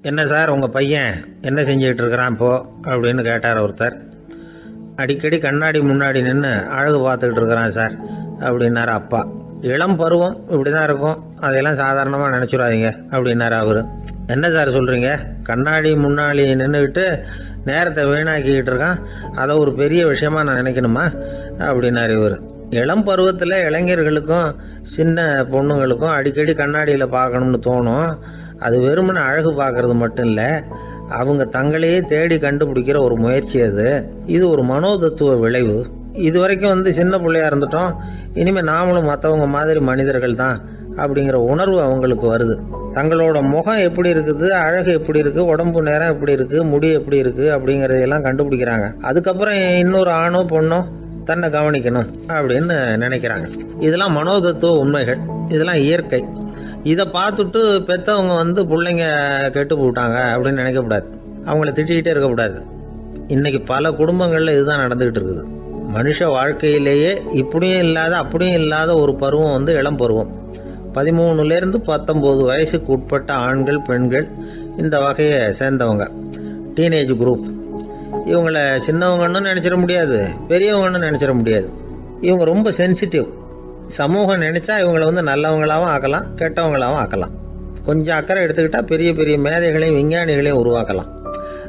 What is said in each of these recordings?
என்ன சார் உங்கள் பையன் என்ன செஞ்சுக்கிட்டு இருக்கிறான் இப்போ அப்படின்னு கேட்டார் ஒருத்தர். அடிக்கடி கண்ணாடி முன்னாடி நின்று அழகு பார்த்துக்கிட்டு இருக்கிறான் சார் அப்படின்னாரு அப்பா. இளம் பருவம் இப்படி தான் இருக்கும், அதையெல்லாம் சாதாரணமாக நினச்சிடாதீங்க அப்படின்னாரு அவர். என்ன சார் சொல்கிறீங்க, கண்ணாடி முன்னாடி நின்றுக்கிட்டு நேரத்தை வீணாக்கிக்கிட்டு இருக்கான், அதை ஒரு பெரிய விஷயமா நான் நினைக்கணுமா அப்படின்னாரு இவர். இளம் பருவத்தில் இளைஞர்களுக்கும் சின்ன பொண்ணுங்களுக்கும் அடிக்கடி கண்ணாடியில் பார்க்கணும்னு தோணும். அது வெறுமனே அழகு பார்க்கறது மட்டும் இல்லை, அவங்க தங்களையே தேடி கண்டுபிடிக்கிற ஒரு முயற்சி அது. இது ஒரு மனோதத்துவ விளைவு. இது வரைக்கும் சின்ன பிள்ளையா இருந்துட்டோம், இனிமேல் நாமளும் மற்றவங்க மாதிரி மனிதர்கள் தான் அப்படிங்கிற உணர்வு அவங்களுக்கு வருது. தங்களோட முகம் எப்படி இருக்குது, அழகு எப்படி இருக்குது, உடம்பு நேரம் எப்படி இருக்குது, முடி எப்படி இருக்குது அப்படிங்கிறதையெல்லாம் கண்டுபிடிக்கிறாங்க. அதுக்கப்புறம் இன்னொரு ஆணோ பொண்ணோ தன்னை கவனிக்கணும் அப்படின்னு நினைக்கிறாங்க. இதெல்லாம் மனோதத்துவ உண்மைகள், இதெல்லாம் இயற்கை. இதை பார்த்துட்டு பெற்றவங்க பிள்ளைங்க கெட்டு போட்டாங்க அப்படின்னு நினைக்கக்கூடாது, அவங்கள திட்டிகிட்டே இருக்கக்கூடாது. இன்றைக்கி பல குடும்பங்களில் இதுதான் நடந்துக்கிட்டு இருக்குது. மனுஷ வாழ்க்கையிலேயே இப்படியும் இல்லாத அப்படியும் இல்லாத ஒரு பருவம் இளம் பருவம். 13லேருந்து 19 வயசுக்கு உட்பட்ட ஆண்கள் பெண்கள் இந்த வகையை சேர்ந்தவங்க, டீனேஜ் குரூப். இவங்களை சின்னவங்கன்னு நினச்சிட முடியாது, பெரியவங்கன்னு நினச்சிட முடியாது. இவங்க ரொம்ப சென்சிட்டிவ். சமூகம் நினச்சா இவங்களை நல்லவங்களாகவும் ஆக்கலாம், கெட்டவங்களாகவும் ஆக்கலாம். கொஞ்சம் அக்கறை எடுத்துக்கிட்டால் பெரிய பெரிய மேதைகளையும் விஞ்ஞானிகளையும் உருவாக்கலாம்.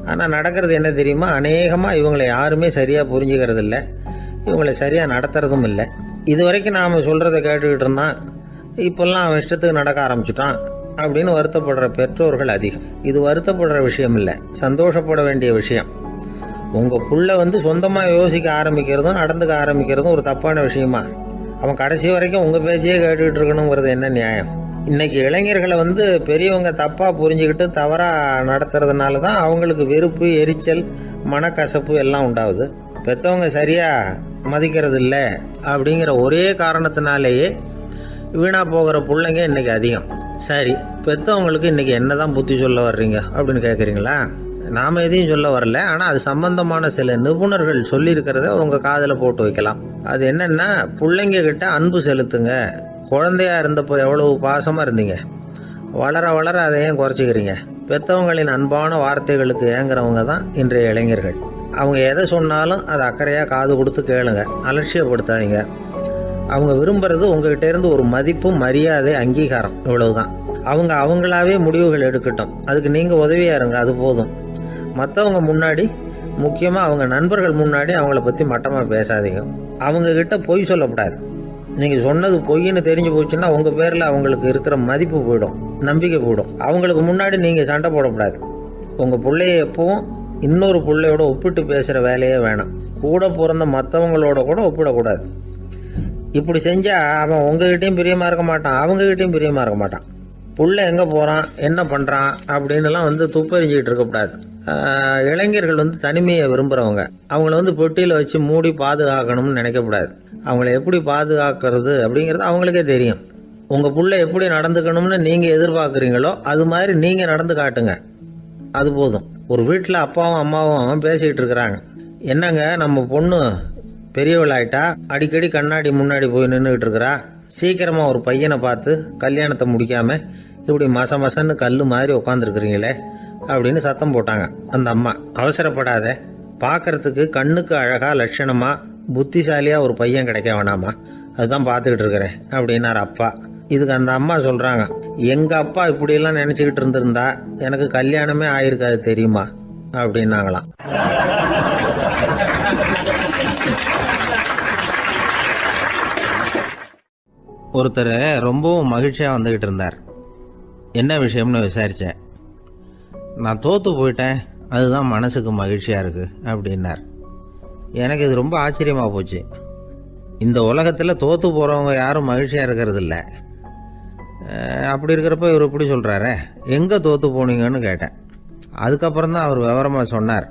ஆனால் நடக்கிறது என்ன தெரியுமா, அநேகமாக இவங்களை யாருமே சரியாக புரிஞ்சுக்கிறது இல்லை, இவங்களை சரியாக நடத்துறதும் இல்லை. இது வரைக்கும் நாம் சொல்கிறத கேட்டுக்கிட்டு இருந்தான், இப்போல்லாம் அவன் இஷ்டத்துக்கு நடக்க ஆரம்பிச்சுட்டான் அப்படின்னு வருத்தப்படுற பெற்றோர்கள் அதிகம். இது வருத்தப்படுற விஷயம் இல்லை, சந்தோஷப்பட வேண்டிய விஷயம். உங்கள் புள்ள சொந்தமாக யோசிக்க ஆரம்பிக்கிறதும் நடந்துக்க ஆரம்பிக்கிறதும் ஒரு தப்பான விஷயமா? அவன் கடைசி வரைக்கும் உங்கள் பேச்சையே கேட்டுக்கிட்டு இருக்கணுங்கிறது என்ன நியாயம்? இன்றைக்கி இளைஞர்களை பெரியவங்க தப்பாக புரிஞ்சுக்கிட்டு தவறாக நடத்துறதுனால தான் அவங்களுக்கு வெறுப்பு, எரிச்சல், மனக்கசப்பு எல்லாம் உண்டாகுது. பெற்றவங்க சரியாக மதிக்கிறது இல்லை அப்படிங்கிற ஒரே காரணத்தினாலேயே வீணாக போகிற பிள்ளைங்க இன்றைக்கி அதிகம். சரி, பெற்றவங்களுக்கு இன்றைக்கி என்ன தான் புத்தி சொல்ல வர்றீங்க அப்படின்னு கேட்குறீங்களா? நாம் எதையும் சொல்ல வரல, ஆனால் அது சம்பந்தமான சில நிபுணர்கள் சொல்லியிருக்கிறத உங்கள் காதில் போட்டு வைக்கலாம். அது என்னென்னா, பிள்ளைங்க கிட்ட அன்பு செலுத்துங்க. குழந்தையா இருந்தப்போ எவ்வளவு பாசமாக இருந்தீங்க, வளர வளர அதை ஏன் குறைச்சிக்கிறீங்க? பெற்றவங்களின் அன்பான வார்த்தைகளுக்கு ஏங்குறவங்க தான் இன்றைய இளைஞர்கள். அவங்க எதை சொன்னாலும் அதை அக்கறையாக காது கொடுத்து கேளுங்க, அலட்சியப்படுத்தாதீங்க. அவங்க விரும்புறது உங்ககிட்ட இருந்து ஒரு மதிப்பு, மரியாதை, அங்கீகாரம், இவ்வளவுதான். அவங்க அவங்களாவே முடிவுகள் எடுக்கட்டும், அதுக்கு நீங்கள் உதவியாக இருங்க, அது போதும். மற்றவங்க முன்னாடி, முக்கியமாக அவங்க நண்பர்கள் முன்னாடி அவங்கள பற்றி மட்டமாக பேசாதீங்க. அவங்கக்கிட்ட பொய் சொல்லக்கூடாது. நீங்கள் சொன்னது பொய்ன்னு தெரிஞ்சு போச்சுன்னா உங்கள் பேரில் அவங்களுக்கு இருக்கிற மதிப்பு போயிடும், நம்பிக்கை போயிடும். அவங்களுக்கு முன்னாடி நீங்கள் சண்டை போடக்கூடாது. உங்கள் பிள்ளைய எப்பவும் இன்னொரு பிள்ளையோட ஒப்பிட்டு பேசுகிற வேலையே வேணாம். கூட பிறந்த மற்றவங்களோட கூட ஒப்பிடக்கூடாது. இப்படி செஞ்சால் அவன் உங்ககிட்டையும் பிரியமாக இருக்க மாட்டான், அவங்ககிட்டையும் பிரியமாக இருக்க மாட்டான். புள்ள எங்கே போகிறான், என்ன பண்ணுறான் அப்படின்னுலாம் துப்பறிஞ்சிக்கிட்டு இருக்கக்கூடாது. இளைஞர்கள் தனிமையை விரும்புகிறவங்க. அவங்கள பெட்டியில் வச்சு மூடி பாதுகாக்கணும்னு நினைக்கக்கூடாது. அவங்கள எப்படி பாதுகாக்கிறது அப்படிங்கிறது அவங்களுக்கே தெரியும். உங்கள் புள்ள எப்படி நடந்துக்கணும்னு நீங்கள் எதிர்பார்க்குறீங்களோ அது மாதிரி நீங்கள் நடந்து காட்டுங்க, அது போதும். ஒரு வீட்டில் அப்பாவும் அம்மாவும் பேசிக்கிட்டு இருக்கிறாங்க. என்னங்க, நம்ம பொண்ணு பெரியவளாயிட்டா, அடிக்கடி கண்ணாடி முன்னாடி போய் நின்றுக்கிட்டு இருக்கிறா, சீக்கிரமாக ஒரு பையனை பார்த்து கல்யாணத்தை முடிக்காமல் இப்படி மசன்னு கல் மாதிரி உட்காந்துருக்குறீங்களே அப்படின்னு சத்தம் போட்டாங்க அந்த அம்மா. அவசரப்படாத, பார்க்கறதுக்கு கண்ணுக்கு அழகாக லட்சணமாக புத்திசாலியாக ஒரு பையன் கிடைக்க வேணாமா, அதுதான் பார்த்துக்கிட்டு இருக்கிறேன் அப்படின்னார் அப்பா. இதுக்கு அந்த அம்மா சொல்கிறாங்க, எங்கள் அப்பா இப்படியெல்லாம் நினச்சிக்கிட்டு இருந்திருந்தா எனக்கு கல்யாணமே ஆயிருக்காது தெரியுமா அப்படின்னாங்களாம். ஒருத்தர் ரொம்பவும் மகிழ்ச்சியாக வந்துக்கிட்டு இருந்தார். என்ன விஷயம்னு விசாரித்தேன். நான் தோற்று போயிட்டேன், அதுதான் மனசுக்கு மகிழ்ச்சியாக இருக்குது அப்படின்னார். எனக்கு இது ரொம்ப ஆச்சரியமாக போச்சு. இந்த உலகத்தில் தோற்று போகிறவங்க யாரும் மகிழ்ச்சியாக இருக்கிறதில்ல. அப்படி இருக்கிறப்ப இவர் இப்படி சொல்கிறாரே, எங்கே தோற்று போனீங்கன்னு கேட்டேன். அதுக்கப்புறம் தான் அவர் விவரமாக சொன்னார்.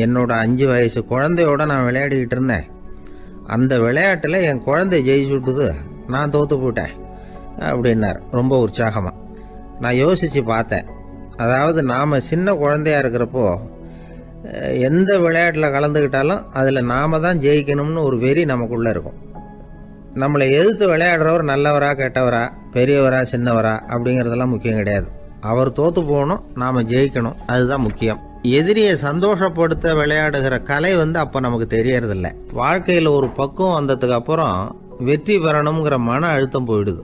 என்னோட 5 வயசு குழந்தையோடு நான் விளையாடிக்கிட்டு இருந்தேன். அந்த விளையாட்டில் என் குழந்தை ஜெயிச்சுட்டுது, நான் தோற்று போயிட்டேன் அப்படின்னார் ரொம்ப உற்சாகமாக. நான் யோசித்து பார்த்தேன். அதாவது நாம் சின்ன குழந்தையாக இருக்கிறப்போ எந்த விளையாட்டில் கலந்துக்கிட்டாலும் அதில் நாம் தான் ஜெயிக்கணும்னு ஒரு வெறி நமக்குள்ளே இருக்கும். நம்மளை எதிர்த்து விளையாடுறவர் நல்லவரா கெட்டவரா, பெரியவரா சின்னவரா அப்படிங்கிறதெல்லாம் முக்கியம் கிடையாது. அவர் தோற்று போகணும், நாம் ஜெயிக்கணும், அதுதான் முக்கியம். எதிரியை சந்தோஷப்படுத்த விளையாடுகிற கலை அப்போ நமக்கு தெரியறதில்ல. வாழ்க்கையில் ஒரு பக்குவம் வந்ததுக்கு அப்புறம் வெற்றி பெறணுங்கிற மன அழுத்தம் போயிடுது.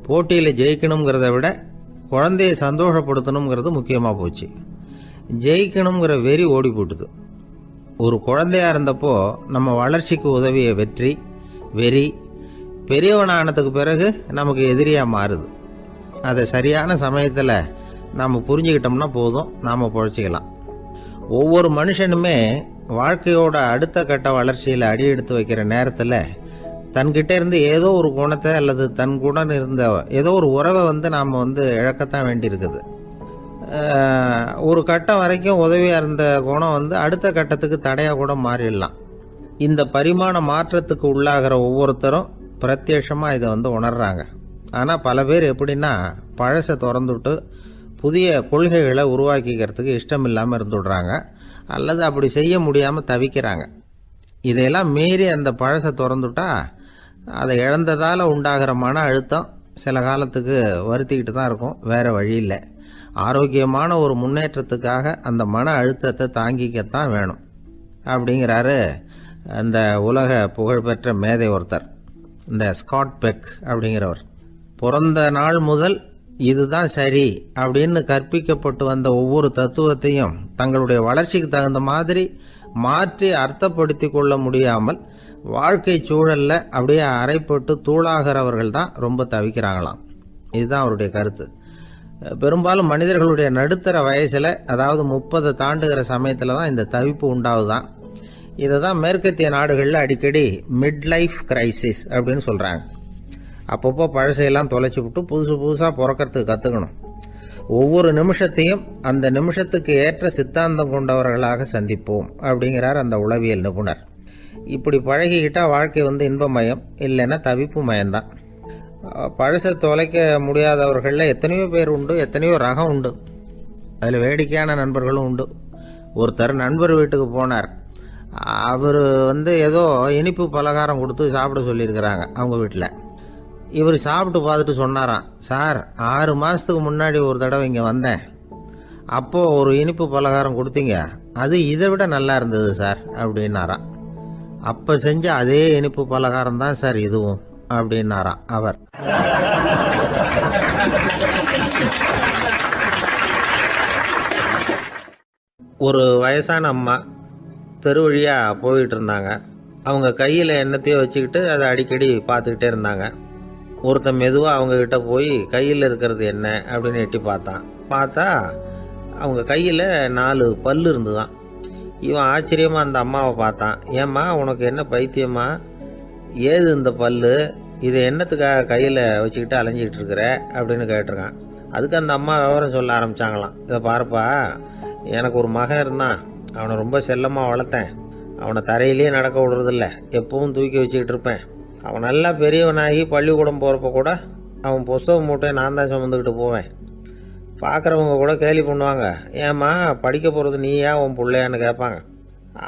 போட்டியில் ஜெயிக்கணுங்கிறத விட குழந்தையை சந்தோஷப்படுத்தணுங்கிறது முக்கியமாக போச்சு. ஜெயிக்கணுங்கிற வெறி ஓடி போட்டுது. ஒரு குழந்தையா இருந்தப்போ நம்ம வளர்ச்சிக்கு உதவிய வெறி பெரியவனானதுக்கு பிறகு நமக்கு எதிரியாக மாறுது. அதை சரியான சமயத்தில் நாம் புரிஞ்சுக்கிட்டோம்னா போதும், நாம் பொழைச்சிக்கலாம். ஒவ்வொரு மனுஷனுமே வாழ்க்கையோட அடுத்த கட்ட வளர்ச்சியில் அடி எடுத்து வைக்கிற நேரத்தில் தன்கிட்ட இருந்து ஏதோ ஒரு குணத்தை அல்லது தன் குணம் இருந்த ஏதோ ஒரு உறவை நாம் இழக்கத்தான் வேண்டியிருக்குது. ஒரு கட்டம் வரைக்கும் உதவியாக இருந்த குணம் அடுத்த கட்டத்துக்கு தடையாக கூட மாறிடலாம். இந்த பரிமாண மாற்றத்துக்கு உள்ளாகிற ஒவ்வொருத்தரும் பிரத்யட்சமாக இதை உணர்றாங்க. ஆனால் பல பேர் எப்படின்னா பழசை திறந்துவிட்டு புதிய கொள்கைகளை உருவாக்கிக்கிறதுக்கு இஷ்டம் இல்லாமல் இருந்துடுறாங்க, அல்லது அப்படி செய்ய முடியாமல் தவிக்கிறாங்க. இதையெல்லாம் மீறி அந்த பழசை திறந்துட்டா அதை இழந்ததால் உண்டாகிற மன அழுத்தம் சில காலத்துக்கு வருத்திக்கிட்டு தான் இருக்கும், வேறு வழி இல்லை. ஆரோக்கியமான ஒரு முன்னேற்றத்துக்காக அந்த மன அழுத்தத்தை தாங்கிக்கத்தான் வேணும் அப்படிங்கிறாரு அந்த உலக புகழ்பெற்ற மேதை ஒருத்தர், இந்த ஸ்காட் பெக் அப்படிங்கிறவர். பிறந்த நாள் முதல் இதுதான் சரி அப்படின்னு கற்பிக்கப்பட்டு வந்த ஒவ்வொரு தத்துவத்தையும் தங்களுடைய வளர்ச்சிக்கு தகுந்த மாதிரி மாற்றி அர்த்தப்படுத்தி கொள்ள முடியாமல் வாழ்க்கை சூழல்ல அப்படியே அரைப்பட்டு தூளாகிறவர்கள் தான் ரொம்ப தவிக்கிறாங்களாம். இதுதான் அவருடைய கருத்து. பெரும்பாலும் மனிதர்களுடைய நடுத்தர வயசில், அதாவது 30 தாண்டுகிற சமயத்தில் தான் இந்த தவிப்பு உண்டாகுதான். இதை தான் மேற்கத்திய நாடுகளில் அடிக்கடி மிட் லைஃப் கிரைசிஸ் அப்படின்னு சொல்கிறாங்க. அப்பப்போ பழசையெல்லாம் தொலைச்சி விட்டு புதுசாக பிறக்கிறதுக்கு கற்றுக்கணும். ஒவ்வொரு நிமிஷத்தையும் அந்த நிமிஷத்துக்கு ஏற்ற சித்தாந்தம் கொண்டவர்களாக சந்திப்போம் அப்படிங்கிறார் அந்த உளவியல் நிபுணர். இப்படி பழகிக்கிட்டால் வாழ்க்கை இன்பமயம், இல்லைன்னா தவிப்பு மயம்தான். பழசை தொலைக்க முடியாதவர்களில் எத்தனையோ பேர் உண்டு, எத்தனையோ ரகம் உண்டு. அதில் வேடிக்கையான நண்பர்களும் உண்டு. ஒருத்தர் நண்பர் வீட்டுக்கு போனார். அவர் ஏதோ இனிப்பு பலகாரம் கொடுத்து சாப்பிட சொல்லியிருக்கிறாங்க அவங்க வீட்டில். இவர் சாப்பிட்டு பார்த்துட்டு சொன்னாராம், சார் 6 மாதத்துக்கு முன்னாடி ஒரு தடவை இங்கே வந்தேன், அப்போது ஒரு இனிப்பு பலகாரம் கொடுத்தீங்க, அது இதை விட நல்லா இருந்தது சார் அப்படின்னாராம். அப்போ செஞ்ச அதே இனிப்பு பலகாரம் தான் சார் இதுவும் அப்படின்னாராம் அவர். ஒரு வயசான அம்மா தெரு வழியாக போயிட்டு இருந்தாங்க. அவங்க கையில் என்னத்தையோ வச்சுக்கிட்டு அதை அடிக்கடி பார்த்துக்கிட்டே இருந்தாங்க. ஒருத்தன் மெதுவாக அவங்கக்கிட்ட போய் கையில் இருக்கிறது என்ன அப்படின்னு எட்டி பார்த்தா அவங்க கையில் 4 பல் இருந்துதான். இவன் ஆச்சரியமாக அந்த அம்மாவை பார்த்தான். ஏம்மா, உனக்கு என்ன பைத்தியமா, ஏது இந்த பல், இதை என்னத்துக்காக கையில் வச்சுக்கிட்டு அலைஞ்சிக்கிட்டு இருக்கிற அப்படின்னு கேட்டிருக்கான். அதுக்கு அந்த அம்மா விவரம் சொல்ல ஆரம்பித்தாங்களாம். இதை பாருப்பா, எனக்கு ஒரு மகன் இருந்தான், அவனை ரொம்ப செல்லமாக வளர்த்தேன். அவனை தரையிலே நடக்க விடுறதில்ல, எப்பவும் தூக்கி வச்சுக்கிட்டு இருப்பேன். அவன் நல்லா பெரியவனாகி பள்ளிக்கூடம் போகிறப்ப கூட அவன் புஸ்தக மூட்டையை நான் தான் சுமந்துக்கிட்டு போவேன். பார்க்குறவங்க கூட கேலி பண்ணுவாங்க, ஏம்மா படிக்க போகிறது நீயா உன் பிள்ளையான்னு கேட்பாங்க.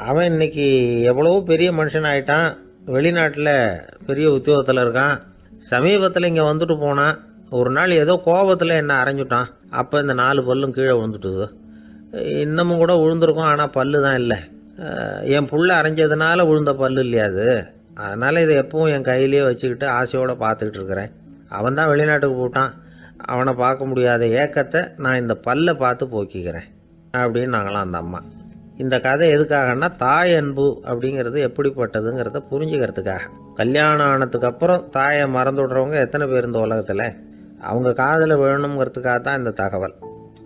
அவன் இன்னைக்கு எவ்வளவோ பெரிய மனுஷன் ஆகிட்டான், வெளிநாட்டில் பெரிய உத்தியோகத்தில் இருக்கான். சமீபத்தில் இங்கே வந்துட்டு போனான். ஒரு நாள் ஏதோ கோபத்தில் என்ன அரைஞ்சுட்டான். அப்போ இந்த 4 பல்லும் கீழே விழுந்துட்டுது. இன்னமும் கூட விழுந்திருக்கும், ஆனால் பல்லு தான் இல்லை. என் புள்ள அரைஞ்சதுனால விழுந்த பல்லு இல்லையா அது, அதனால் இதை எப்பவும் என் கையிலேயே வச்சுக்கிட்டு ஆசையோடு பார்த்துக்கிட்டு இருக்கிறேன். அவன் தான் வெளிநாட்டுக்கு போட்டான், அவனை பார்க்க முடியாத ஏக்கத்தை நான் இந்த பல்லை பார்த்து போக்கிக்கிறேன் அப்படின்னு நாங்களாம் அந்த அம்மா. இந்த கதை எதுக்காகன்னா, தாய் அன்பு அப்படிங்கிறது எப்படிப்பட்டதுங்கிறத புரிஞ்சுக்கிறதுக்காக. கல்யாணம் ஆனதுக்கு அப்புறம் தாயை மறந்து விடுறவங்க எத்தனை பேர் இந்த உலகத்தில், அவங்க காதில் வேணுங்கிறதுக்காக தான் இந்த தகவல்.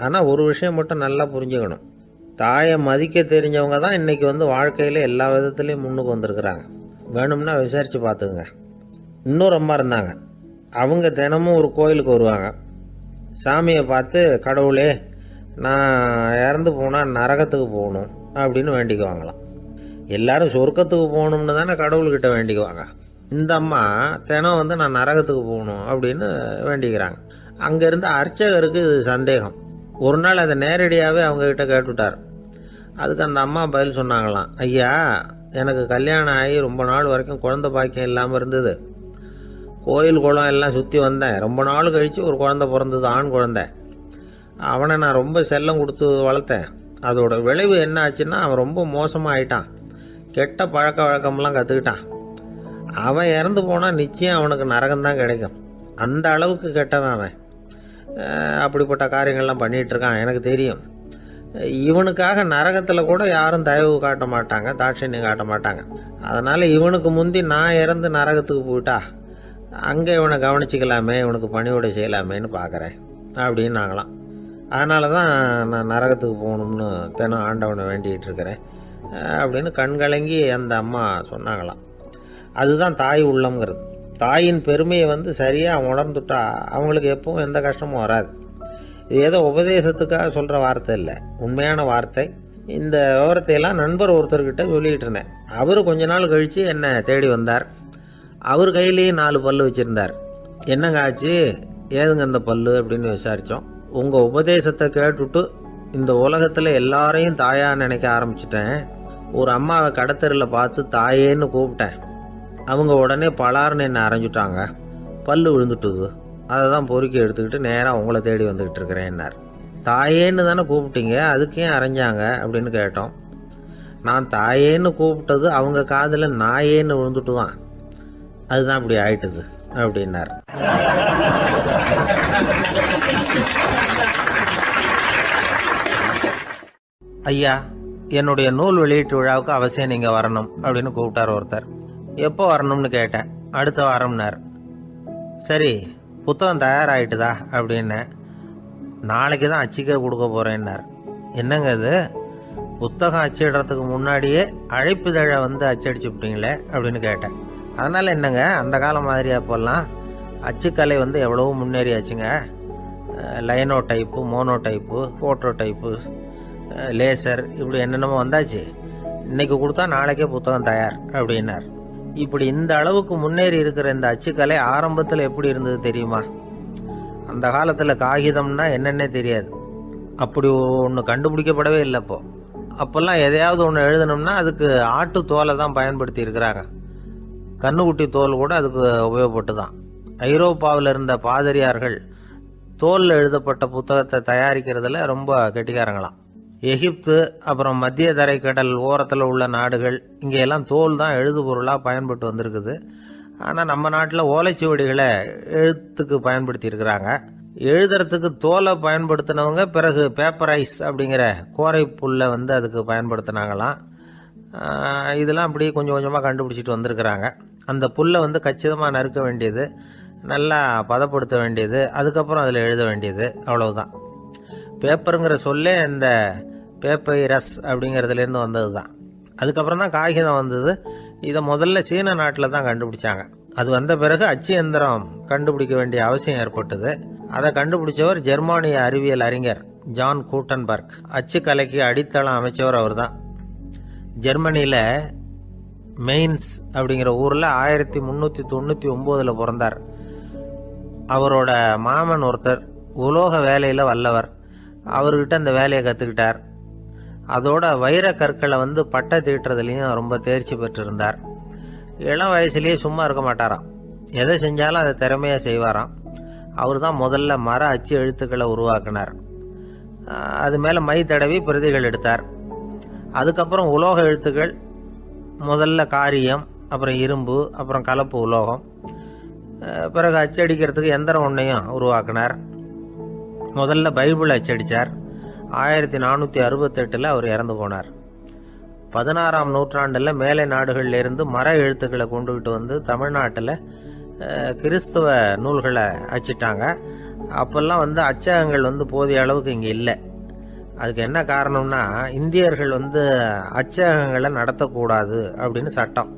ஆனால் ஒரு விஷயம் மட்டும் நல்லா புரிஞ்சுக்கணும், தாயை மதிக்க தெரிஞ்சவங்க தான் இன்றைக்கி வாழ்க்கையில் எல்லா விதத்துலேயும் முன்னுக்கு வந்திருக்கிறாங்க. வேணும்னா விசாரித்து பார்த்துக்குங்க. இன்னொரு அம்மா இருந்தாங்க. அவங்க தினமும் ஒரு கோயிலுக்கு வருவாங்க. சாமியை பார்த்து, கடவுளே நான் இறந்து போனால் நரகத்துக்கு போகணும் அப்படின்னு வேண்டிக்குவாங்களாம். எல்லாரும் சொர்க்கத்துக்கு போகணும்னு தானே கடவுள்கிட்ட வேண்டிக்குவாங்க. இந்த அம்மா தினம் நான் நரகத்துக்கு போகணும் அப்படின்னு வேண்டிக்கிறாங்க. அங்கேருந்து அர்ச்சகருக்கு இது சந்தேகம். ஒரு நாள் அதை நேரடியாகவே அவங்கக்கிட்ட கேட்டுவிட்டார். அதுக்கு அந்த அம்மா பதில் சொன்னாங்களாம், ஐயா, எனக்கு கல்யாணம் ஆகி ரொம்ப நாள் வரைக்கும் குழந்தை பாக்கியம் இல்லாமல் இருந்தது. கோயில் குளம் எல்லாம் சுற்றி வந்தேன். ரொம்ப நாள் கழித்து ஒரு குழந்தை பிறந்தது, ஆண் குழந்தை. அவனை நான் ரொம்ப செல்லம் கொடுத்து வளர்த்தேன். அதோட விளைவு என்ன ஆச்சுன்னா அவன் ரொம்ப மோசமாக ஆயிட்டான். கெட்ட பழக்க வழக்கம்லாம் கற்றுக்கிட்டான். அவன் இறந்து போனால் நிச்சயம் அவனுக்கு நரகம்தான் கிடைக்கும். அந்த அளவுக்கு கெட்டவன் அவன். அப்படிப்பட்ட காரியங்கள்லாம் பண்ணிகிட்ருக்கான், எனக்கு தெரியும். இவனுக்காக நரகத்தில் கூட யாரும் தயவு காட்ட மாட்டாங்க, தாட்சண்யம் காட்ட மாட்டாங்க. அதனால் இவனுக்கு முந்தி நான் இறந்து நரகத்துக்கு போயிட்டா அங்கே இவனை கவனிச்சிக்கலாமே, இவனுக்கு பணிவிடை செய்யலாமேன்னு பார்க்குறேன் அப்படின்னு நாங்களாம். அதனால தான் நான் நரகத்துக்கு போகணும்னு தினம் ஆண்டவனை வேண்டிகிட்டு இருக்கிறேன் அப்படின்னு கண்கலங்கி அந்த அம்மா சொன்னாங்களாம். அதுதான் தாய் உள்ளம்ங்கிறது. தாயின் பெருமையை வந்து சரியாக உணர்ந்துட்டா அவங்களுக்கு எப்பவும் எந்த கஷ்டமும் வராது. இது ஏதோ உபதேசத்துக்காக சொல்கிற வார்த்தை இல்லை, உண்மையான வார்த்தை. இந்த விவரத்தையெல்லாம் நண்பர் ஒருத்தர்கிட்ட சொல்லிக்கிட்டு இருந்தேன். அவர் கொஞ்ச நாள் கழித்து என்னை தேடி வந்தார். அவர் கையிலேயே 4 பல்லு வச்சுருந்தார். என்னங்க ஆச்சு, ஏதுங்க அந்த பல்லு அப்படின்னு விசாரித்தோம். உங்கள் உபதேசத்தை கேட்டுவிட்டு இந்த உலகத்தில் எல்லாரையும் தாயாக நினைக்க ஆரம்பிச்சிட்டேன். ஒரு அம்மாவை கடத்தரில் பார்த்து தாயேன்னு கூப்பிட்டேன். அவங்க உடனே பலார்னு என்னை அரைஞ்சிட்டாங்க, பல்லு விழுந்துட்டுது. அதை தான் பொறுக்கி எடுத்துக்கிட்டு நேராக உங்களை தேடி வந்துக்கிட்டு இருக்கிறேன்னார். தாயேன்னு தானே கூப்பிட்டீங்க, அதுக்கே அரைஞ்சாங்க அப்படின்னு கேட்டோம். நான் தாயேன்னு கூப்பிட்டது அவங்க காதில் நாயேன்னு விழுந்துட்டு தான், அதுதான் இப்படி ஆயிட்டுது அப்படின்னார். ஐயா, என்னுடைய நூல் வெளியீட்டு விழாவுக்கு அவசியம் நீங்கள் வரணும் அப்படின்னு கூப்பிட்டார் ஒருத்தர். எப்போ வரணும்னு கேட்டேன். அடுத்த வாரம்னார். சரி, புத்தகம் தயாராகிட்டுதா அப்படின்னேன். நாளைக்கு தான் அச்சிக்க கொடுக்க போகிறேன்னார். என்னங்க இது, புத்தகம் அச்சிடுறதுக்கு முன்னாடியே அழைப்புதழை வந்து அச்சடிச்சு விட்டீங்களே அப்படின்னு கேட்டேன். அதனால் என்னங்க, அந்த காலம் மாதிரி அப்போல்லாம் அச்சுக்கலை வந்து எவ்வளவோ முன்னேறியாச்சுங்க. Linotype, monotype, phototype, laser, இப்படி என்னென்னமோ வந்தாச்சு. இன்றைக்கி கொடுத்தா நாளைக்கே புத்தகம் தயார் அப்படின்னார். இப்படி இந்த அளவுக்கு முன்னேறி இருக்கிற இந்த அச்சுக்கலை ஆரம்பத்தில் எப்படி இருந்தது தெரியுமா? அந்த காலத்தில் காகிதம்னா என்னென்னே தெரியாது. அப்படி ஒன்று கண்டுபிடிக்கப்படவே இல்லை. அப்போல்லாம் எதையாவது ஒன்று எழுதணும்னா அதுக்கு ஆட்டு தோலை தான் பயன்படுத்தி இருக்கிறாங்க. கண்ணுக்குட்டி தோல் கூட அதுக்கு உபயோகப்பட்டு தான். ஐரோப்பாவில் இருந்த பாதிரியார்கள் தோலில் எழுதப்பட்ட புத்தகத்தை தயாரிக்கிறதுல ரொம்ப கெட்டிக்காரங்களாம். எகிப்து, அப்புறம் மத்திய தரைக்கடல் ஓரத்தில் உள்ள நாடுகள், இங்கெல்லாம் தோல் தான் எழுது பொருளாக பயன்பட்டு வந்திருக்குது. ஆனால் நம்ம நாட்டில் ஓலைச்சுவடிகளை எழுத்துக்கு பயன்படுத்தி இருக்கிறாங்க. எழுதுறதுக்கு தோலை பயன்படுத்தினவங்க பிறகு பேப்பரைஸ் அப்படிங்கிற கோரை புல்லை வந்து அதுக்கு பயன்படுத்தினாங்களாம். இதெல்லாம் அப்படி கொஞ்சம் கொஞ்சமாக கண்டுபிடிச்சிட்டு வந்திருக்கிறாங்க. அந்த புல்லை வந்து கச்சிதமாக நறுக்க வேண்டியது, நல்லா பதப்படுத்த வேண்டியது, அதுக்கப்புறம் அதில் எழுத வேண்டியது, அவ்வளவுதான். பேப்பருங்கிற சொல்லே இந்த பேப்பைரஸ் அப்படிங்கிறதுலேருந்து வந்தது தான். அதுக்கப்புறம் தான் காகிதம் வந்தது. இதை முதல்ல சீன நாட்டில் தான் கண்டுபிடிச்சாங்க. அது வந்த பிறகு அச்சு எந்திரம் கண்டுபிடிக்க வேண்டிய அவசியம் ஏற்பட்டது. அதை கண்டுபிடிச்சவர் ஜெர்மானிய அறிவியல் அறிஞர் ஜான் கூட்டன்பர்க். அச்சு கலைக்கு அடித்தளம் அமைச்சவர் அவர் தான். ஜெர்மனியில் மெயின்ஸ் அப்படிங்கிற ஊரில் 1399 பிறந்தார். அவரோட மாமன் ஒருத்தர் உலோக வேலையில் வல்லவர். அவர்கிட்ட அந்த வேலையை கற்றுக்கிட்டார். அதோட வைர கற்களை வந்து பட்டை தீட்டுறதுலேயும் ரொம்ப தேர்ச்சி பெற்றிருந்தார். இளம் வயசுலேயே சும்மா இருக்க மாட்டாராம். எதை செஞ்சாலும் அதை திறமையாக செய்வாராம். அவர் தான் முதல்ல மர அச்சு எழுத்துக்களை உருவாக்கினார். அது மேலே மை தடவி பிரதிகள் எடுத்தார். அதுக்கப்புறம் உலோக எழுத்துக்கள், முதல்ல காரியம், அப்புறம் இரும்பு, அப்புறம் கலப்பு உலோகம், பிறகு அச்சடிக்கிறதுக்கு எந்திரம் ஒன்றையும் உருவாக்கினார். முதல்ல பைபிள் அச்சடித்தார். 1468 அவர் இறந்து போனார். 16ஆம் நூற்றாண்டில் மேலை நாடுகளிலிருந்து மர எழுத்துக்களை கொண்டுகிட்டு வந்து தமிழ்நாட்டில் கிறிஸ்துவ நூல்களை அச்சிட்டாங்க. அப்போல்லாம் வந்து அச்சகங்கள் வந்து போதிய அளவுக்கு இங்கே இல்லை. அதுக்கு என்ன காரணம்னா, இந்தியர்கள் வந்து அச்சகங்களை நடத்தக்கூடாது அப்படின்னு சட்டம்.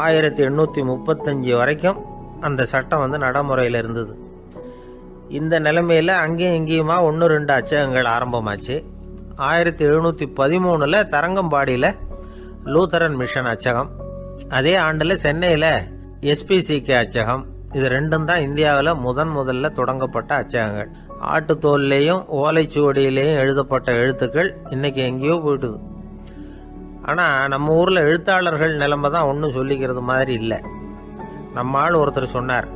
1835 வரைக்கும் அந்த சட்டம் வந்து நடைமுறையில் இருந்தது. இந்த நிலைமையில் அங்கேயும் இங்கேயுமா 1-2 அச்சகங்கள் ஆரம்பமாச்சு. 1713 தரங்கம்பாடியில் லூத்தரன் மிஷன் அச்சகம், அதே ஆண்டில் சென்னையில் SPCK அச்சகம். இது ரெண்டும் தான் இந்தியாவில் முதல்ல தொடங்கப்பட்ட அச்சகங்கள். ஆட்டுத்தோல்லையும் ஓலைச்சுவடியிலையும் எழுதப்பட்ட எழுத்துக்கள் இன்னைக்கு எங்கேயோ போயிட்டுது. ஆனால் நம்ம ஊரில் எழுத்தாளர்கள் நிலைமை தான் ஒன்றும் சொல்லிக்கிறது மாதிரி இல்லை. நம்ம ஆள் ஒருத்தர் சொன்னார்,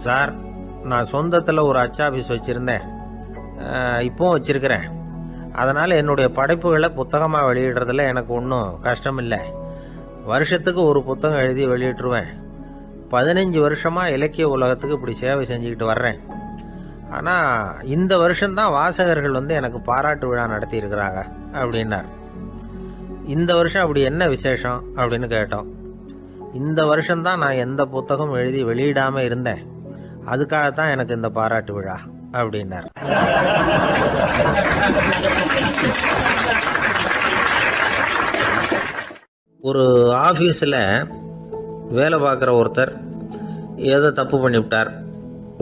சார், நான் சொந்தத்தில் ஒரு அச்சாபீஸ் வச்சுருந்தேன். இப்போவும் வச்சுருக்கிறேன். அதனால் என்னுடைய படைப்புகளை புத்தகமாக வெளியிடுறதுல எனக்கு ஒன்றும் கஷ்டம் இல்லை. வருஷத்துக்கு ஒரு புத்தகம் எழுதி வெளியிட்டுருவேன். 15 வருஷமாக இலக்கிய உலகத்துக்கு இப்படி சேவை செஞ்சுக்கிட்டு வர்றேன். ஆனால் இந்த வருஷம்தான் வாசகர்கள் எனக்கு பாராட்டு விழா நடத்தியிருக்கிறாங்க அப்படின்னார். இந்த வருஷம் அப்படி என்ன விசேஷம் அப்படின்னு கேட்டோம். இந்த வருஷம்தான் நான் எந்த புத்தகம் எழுதி வெளியிடாமல் இருந்தேன், அதுக்காகத்தான் எனக்கு இந்த பாராட்டு விழா அப்படின்னார். ஒரு ஆஃபீஸில் வேலை பார்க்குற ஒருத்தர் ஏதோ தப்பு பண்ணிவிட்டார்.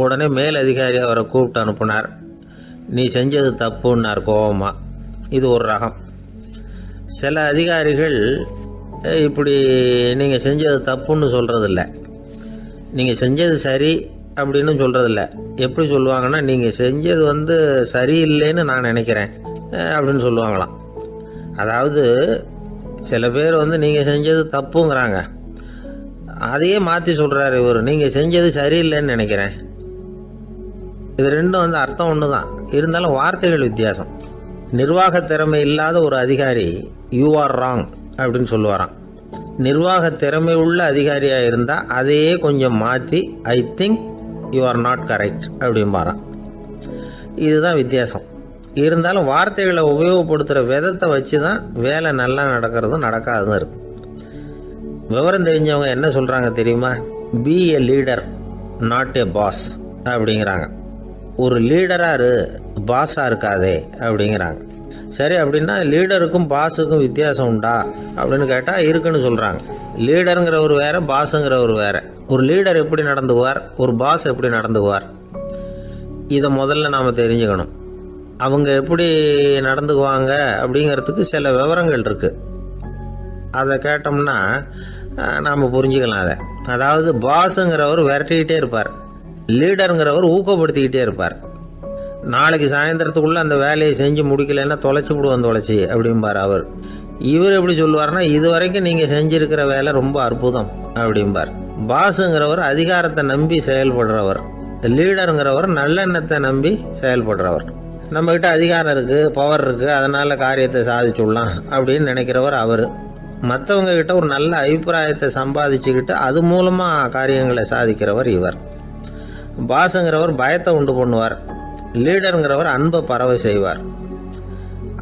உடனே மேல் அதிகாரி அவரை கூப்பிட்டு அனுப்புனார். நீ செஞ்சது தப்புன்னார் கோபமா. இது ஒரு ரகம். சில அதிகாரிகள் இப்படி நீங்கள் செஞ்சது தப்புன்னு சொல்கிறதில்ல, நீங்கள் செஞ்சது சரி அப்படின்னு சொல்கிறதில்ல. எப்படி சொல்லுவாங்கன்னா, நீங்கள் செஞ்சது சரியில்லைன்னு நான் நினைக்கிறேன் அப்படின்னு சொல்லுவாங்களாம். அதாவது சில பேர் நீங்கள் செஞ்சது தப்புங்கிறாங்க, அதையே மாற்றி சொல்கிறாரு இவர், நீங்கள் செஞ்சது சரியில்லைன்னு நினைக்கிறேன். இது ரெண்டும் அர்த்தம் ஒன்று தான், இருந்தாலும் வார்த்தைகள் வித்தியாசம். நிர்வாக திறமை இல்லாத ஒரு அதிகாரி யூ ஆர் ராங் அப்படின்னு சொல்லுவாராம். நிர்வாக திறமை உள்ள அதிகாரியாக இருந்தால் அதையே கொஞ்சம் மாற்றி I think you are not correct அப்படிம்பாராம். இதுதான் வித்தியாசம். இருந்தாலும் வார்த்தைகளை உபயோகப்படுத்துகிற விதத்தை வச்சு தான் வேலை நல்லா நடக்கிறதும் நடக்காததும் இருக்குது. விவரம் தெரிஞ்சவங்க என்ன சொல்கிறாங்க தெரியுமா? Be a leader not a boss அப்படிங்கிறாங்க. ஒரு லீடராக பாஸாக இருக்காதே அப்படிங்கிறாங்க. சரி, அப்படின்னா லீடருக்கும் பாஸுக்கும் வித்தியாசம் உண்டா அப்படின்னு கேட்டால் இருக்குன்னு சொல்கிறாங்க. லீடருங்கிறவர் வேறு, பாஸுங்கிறவர் வேறு. ஒரு லீடர் எப்படி நடந்துக்குவார், ஒரு பாஸ் எப்படி நடந்துக்குவார், இதை முதல்ல நாம் தெரிஞ்சுக்கணும். அவங்க எப்படி நடந்துக்குவாங்க அப்படிங்கிறதுக்கு சில விவரங்கள் இருக்குது. அதை கேட்டோம்னா நாம் புரிஞ்சுக்கலாம் அதை. அதாவது பாஸுங்கிறவர் விரட்டிக்கிட்டே இருப்பார், லீடருங்கிறவர் ஊக்கப்படுத்திக்கிட்டே இருப்பார். நாளைக்கு சாயந்தரத்துக்குள்ளே அந்த வேலையை செஞ்சு முடிக்கலைன்னா தொலைச்சி விடுவோம் தொலைச்சி அப்படிம்பார் அவர். இவர் எப்படி சொல்லுவார்னா, இது வரைக்கும் நீங்கள் செஞ்சுருக்கிற வேலை ரொம்ப அற்புதம் அப்படிம்பார். பாஸுங்கிறவர் அதிகாரத்தை நம்பி செயல்படுறவர், லீடருங்கிறவர் நல்லெண்ணத்தை நம்பி செயல்படுறவர். நம்மக்கிட்ட அதிகாரம் இருக்குது, பவர் இருக்குது, அதனால் காரியத்தை சாதிச்சுடலாம் அப்படின்னு நினைக்கிறவர் அவர். மற்றவங்க கிட்ட ஒரு நல்ல அபிப்பிராயத்தை சம்பாதிச்சுக்கிட்டு அது மூலமாக காரியங்களை சாதிக்கிறவர் இவர். பாஸுங்கிறவர் பயத்தை உண்டு பண்ணுவார், லீடருங்கிறவர் அன்பை பரவ செய்வார்.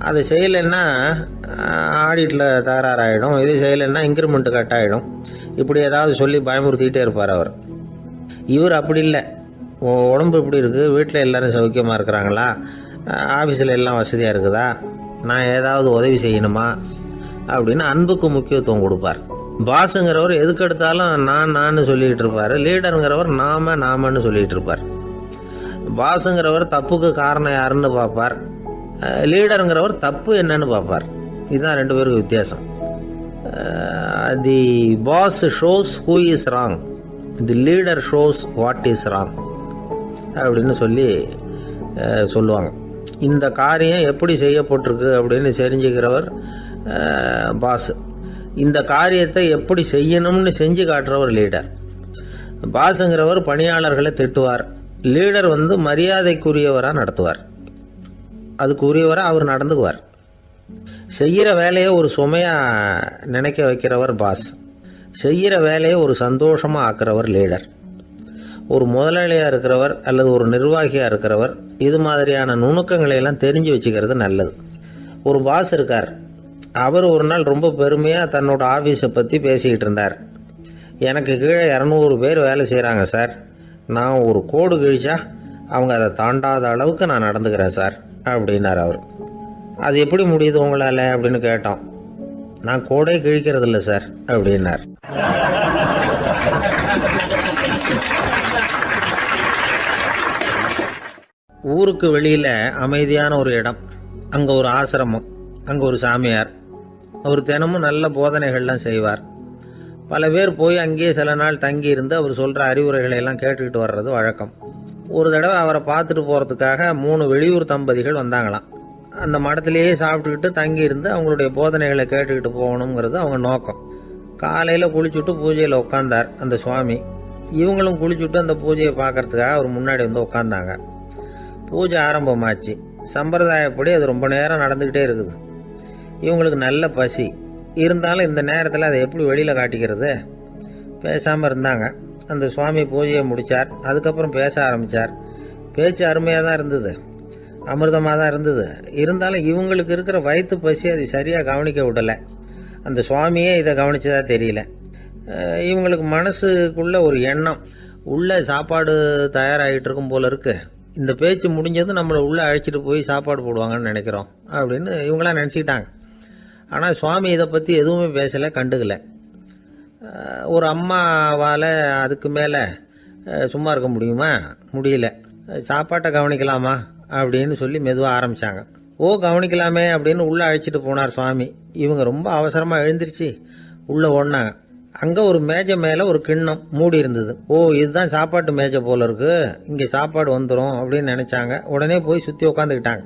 அதை செய்யலைன்னா ஆடிட்டில் தகராறாயிடும், இது செய்யலைன்னா இன்க்ரிமெண்ட்டு கட் ஆகிடும், இப்படி ஏதாவது சொல்லி பயமுறுத்திக்கிட்டே இருப்பார் அவர். இவர் அப்படி இல்லை. உடம்பு இப்படி இருக்குது, வீட்டில் எல்லோரும் சௌக்கியமாக இருக்கிறாங்களா, ஆஃபீஸில் எல்லாம் வசதியாக இருக்குதா, நான் ஏதாவது உதவி செய்யணுமா அப்படின்னு அன்புக்கு முக்கியத்துவம் கொடுப்பார். பாஸுங்கிறவர் எதுக்கெடுத்தாலும் நான் சொல்லிகிட்டு இருப்பார், லீடருங்கிறவர் நாமன்னு சொல்லிகிட்டு இருப்பார். பாஸுங்கிறவர் தப்புக்கு காரணம் யாருன்னு பார்ப்பார், லீடருங்கிறவர் தப்பு என்னன்னு பார்ப்பார். இதுதான் ரெண்டு பேருக்கு வித்தியாசம். The boss shows who is wrong, the leader shows what is wrong அப்படின்னு சொல்லுவாங்க. இந்த காரியம் எப்படி செய்யப்பட்டிருக்கு அப்படின்னு தெரிஞ்சுக்கிறவர் பாஸ். இந்த காரியத்தை எப்படி செய்யணும்னு செஞ்சு காட்டுறவர் லீடர். பாஸுங்கிறவர் பணியாளர்களை திட்டுவார், லீடர் மரியாதைக்குரியவராக நடத்துவார், அதுக்குரியவராக அவர் நடந்துக்குவார். செய்கிற வேலையை ஒரு சுமையாக நினைக்க வைக்கிறவர் பாஸ், செய்கிற வேலையை ஒரு சந்தோஷமாக ஆக்கிறவர் லீடர். ஒரு முதலாளியாக இருக்கிறவர் அல்லது ஒரு நிர்வாகியாக இருக்கிறவர் இது மாதிரியான நுணுக்கங்களை எல்லாம் தெரிஞ்சு வச்சுக்கிறது நல்லது. ஒரு பாஸ் இருக்கார், அவர் ஒரு நாள் ரொம்ப பெருமையாக தன்னோட ஆஃபீஸை பற்றி பேசிக்கிட்டு இருந்தார். எனக்கு கீழே 200 பேர் வேலை செய்கிறாங்க சார், நான் ஒரு கோடு கிழிச்சா அவங்க அதை தாண்டாத அளவுக்கு நான் நடந்துக்கிறேன் சார் அப்படின்னார் அவர். அது எப்படி முடியுது உங்களால் அப்படின்னு கேட்டோம். நான் கோடே கிழிக்கிறதில்ல சார் அப்படின்னார். ஊருக்கு வெளியில் அமைதியான ஒரு இடம், அங்கே ஒரு ஆசிரமம், அங்கே ஒரு சாமியார். அவர் தினமும் நல்ல போதனைகள்லாம் செய்வார். பல பேர் போய் அங்கேயே சில நாள் தங்கி இருந்து அவர் சொல்கிற அறிவுரைகளை எல்லாம் கேட்டுக்கிட்டு வர்றது வழக்கம். ஒரு தடவை அவரை பார்த்துட்டு போகிறதுக்காக 3 வெளியூர் தம்பதிகள் வந்தாங்களாம். அந்த மடத்திலேயே சாப்பிட்டுக்கிட்டு தங்கி இருந்து அவங்களுடைய போதனைகளை கேட்டுக்கிட்டு போகணுங்கிறது அவங்க நோக்கம். காலையில் குளிச்சுட்டு பூஜையில் உட்காந்தார் அந்த சுவாமி. இவங்களும் குளிச்சுட்டு அந்த பூஜையை பார்க்கறதுக்காக அவர் முன்னாடி உட்காந்தாங்க. பூஜை ஆரம்பமாச்சு. சம்பிரதாயப்படி அது ரொம்ப நேரம் நடந்துக்கிட்டே இருக்குது. இவங்களுக்கு நல்ல பசி இருந்தாலும் இந்த நேரத்தில் அதை எப்படி வெளியில் காட்டிக்கிறது? பேசாமல் இருந்தாங்க. அந்த சுவாமி பூஜையை முடித்தார். அதுக்கப்புறம் பேச ஆரம்பித்தார். பேச்சு அருமையாக தான் இருந்தது, அமிர்தமாக தான் இருந்தது. இருந்தாலும் இவங்களுக்கு இருக்கிற வயிற்று பசி அது சரியாக கவனிக்க விடலை. அந்த சுவாமியே இதை கவனிச்சதா தெரியல. இவங்களுக்கு மனசுக்குள்ள ஒரு எண்ணம், உள்ளே சாப்பாடு தயாராகிட்டு இருக்கும் போல இருக்கு. இந்த பேச்சு முடிஞ்சது நம்மளை உள்ளே அழைச்சிட்டு போய் சாப்பாடு போடுவாங்கன்னு நினைக்கிறோம் அப்படின்னு இவங்களாம் நினச்சிக்கிட்டாங்க. ஆனால் சுவாமி இதை பற்றி எதுவுமே பேசலை, கண்டுக்கலை. ஒரு அம்மாவால் அதுக்கு மேலே சும்மா இருக்க முடியுமா? முடியல. சாப்பாட்டை கவனிக்கலாமா அப்படின்னு சொல்லி மெதுவாக ஆரம்பித்தாங்க. ஓ கவனிக்கலாமே அப்படின்னு உள்ளே அழைச்சிட்டு போனார் சுவாமி. இவங்க ரொம்ப அவசரமாக எழுந்திரிச்சு உள்ளே ஓடினாங்க. அங்கே ஒரு மேஜை மேலே ஒரு கிண்ணம் மூடி இருந்தது. ஓ இதுதான் சாப்பாட்டு மேஜை போல இருக்கு, இங்கே சாப்பாடு வந்துடும் அப்படின்னு நினச்சாங்க. உடனே போய் சுற்றி உட்காந்துக்கிட்டாங்க.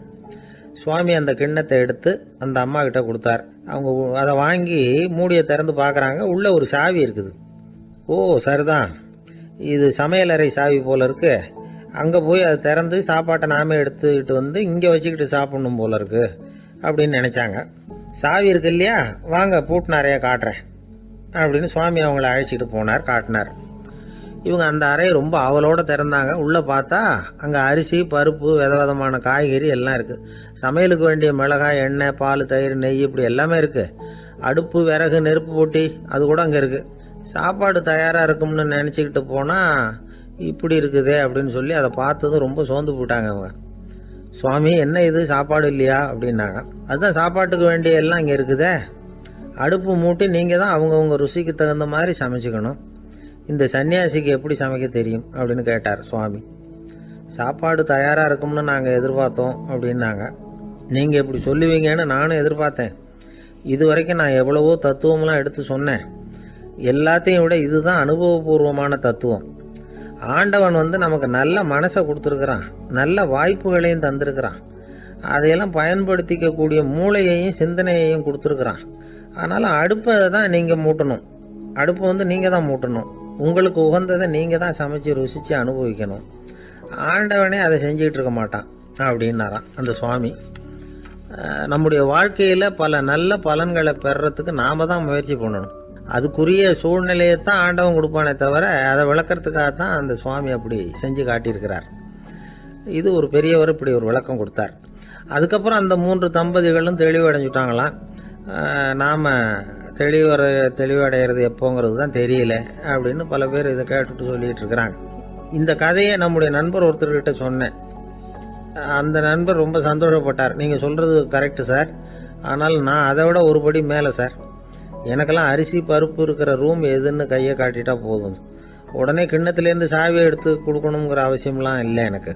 சுவாமி அந்த கிண்ணத்தை எடுத்து அந்த அம்மா கிட்ட கொடுத்தார். அவங்க அதை வாங்கி மூடியை திறந்து பார்க்குறாங்க. உள்ளே ஒரு சாவி இருக்குது. ஓ சரிதான், இது சமையலறை சாவி போல இருக்கு. அங்கே போய் அதை திறந்து சாப்பாட்டை நாமே எடுத்துக்கிட்டு வந்து இங்கே வச்சுக்கிட்டு சாப்பிடணும் போல இருக்கு அப்படின்னு நினச்சாங்க. சாவி இருக்கு இல்லையா, வாங்க பூட்டு நிறையா காட்டுறேன் அப்படின்னு சுவாமி அவங்கள அழைச்சிட்டு போனார், காட்டினார். இவங்க அந்த அறையை ரொம்ப அவளோடு திறந்தாங்க. உள்ளே பார்த்தா அங்கே அரிசி, பருப்பு, விதவிதமான காய்கறி எல்லாம் இருக்குது. சமையலுக்கு வேண்டிய மிளகாய், எண்ணெய், பால், தயிர், நெய் இப்படி எல்லாமே இருக்குது. அடுப்பு, விறகு, நெருப்பு போட்டி அது கூட அங்கே இருக்குது. சாப்பாடு தயாராக இருக்கும்னு நினச்சிக்கிட்டு போனால் இப்படி இருக்குதே அப்படின்னு சொல்லி அதை பார்த்ததும் ரொம்ப சோர்ந்து போட்டாங்க அவங்க. சுவாமி என்ன இது சாப்பாடு இல்லையா அப்படின்னாங்க. அதுதான் சாப்பாட்டுக்கு வேண்டிய எல்லாம் இங்கே இருக்குதே. அடுப்பு மூட்டி நீங்கள் தான் அவங்கவுங்க ருசிக்கு தகுந்த மாதிரி சமைச்சிக்கணும். இந்த சன்னியாசிக்கு எப்படி சமைக்க தெரியும் அப்படின்னு கேட்டார் சுவாமி. சாப்பாடு தயாராக இருக்கும்னு நாங்கள் எதிர்பார்த்தோம் அப்படின்னாங்க. நீங்கள் இப்படி சொல்லுவீங்கன்னு நானும் எதிர்பார்த்தேன். இது வரைக்கும் நான் எவ்வளவோ தத்துவம்லாம் எடுத்து சொன்னேன். எல்லாத்தையும் விட இதுதான் அனுபவபூர்வமான தத்துவம். ஆண்டவன் நமக்கு நல்ல மனசை கொடுத்துருக்குறான், நல்ல வாய்ப்புகளையும் தந்திருக்கிறான். அதையெல்லாம் பயன்படுத்திக்கக்கூடிய மூளையையும் சிந்தனையையும் கொடுத்துருக்குறான். அதனால் அடுப்பை தான் நீங்கள் மூட்டணும். அடுப்பு நீங்கள் தான் மூட்டணும். உங்களுக்கு உகந்ததை நீங்கள் தான் சமைச்சு ருசித்து அனுபவிக்கணும். ஆண்டவனே அதை செஞ்சுக்கிட்டு இருக்க மாட்டான் அப்படின்னாராம் அந்த சுவாமி. நம்முடைய வாழ்க்கையில் பல நல்ல பலன்களை பெறுறதுக்கு நாம் தான் முயற்சி பண்ணணும். அதுக்குரிய சூழ்நிலையை தான் ஆண்டவன் கொடுப்பானே தவிர அதை விளக்கிறதுக்காக தான் அந்த சுவாமி அப்படி செஞ்சு காட்டியிருக்கிறார். இது ஒரு பெரியவர் இப்படி ஒரு விளக்கம் கொடுத்தார். அதுக்கப்புறம் அந்த 3 தம்பதிகளும் தெளிவடைஞ்சுட்டாங்களாம். நாம் தெளிவடைகிறது எப்போங்கிறது தான் தெரியல அப்படின்னு பல பேர் இதை கேட்டுட்டு சொல்லிகிட்டு இருக்கிறாங்க. இந்த கதையை நம்முடைய நண்பர் ஒருத்தர்கிட்ட சொன்னேன். அந்த நண்பர் ரொம்ப சந்தோஷப்பட்டார். நீங்கள் சொல்கிறது கரெக்டு சார், ஆனால் நான் அதை விட ஒரு படி மேலே சார். எனக்கெல்லாம் அரிசி, பருப்பு இருக்கிற ரூம் எதுன்னு கையை காட்டிட்டா போதும். உடனே கிண்ணத்துலேருந்து சாவியை எடுத்து கொடுக்கணுங்கிற அவசியம்லாம் இல்லை எனக்கு.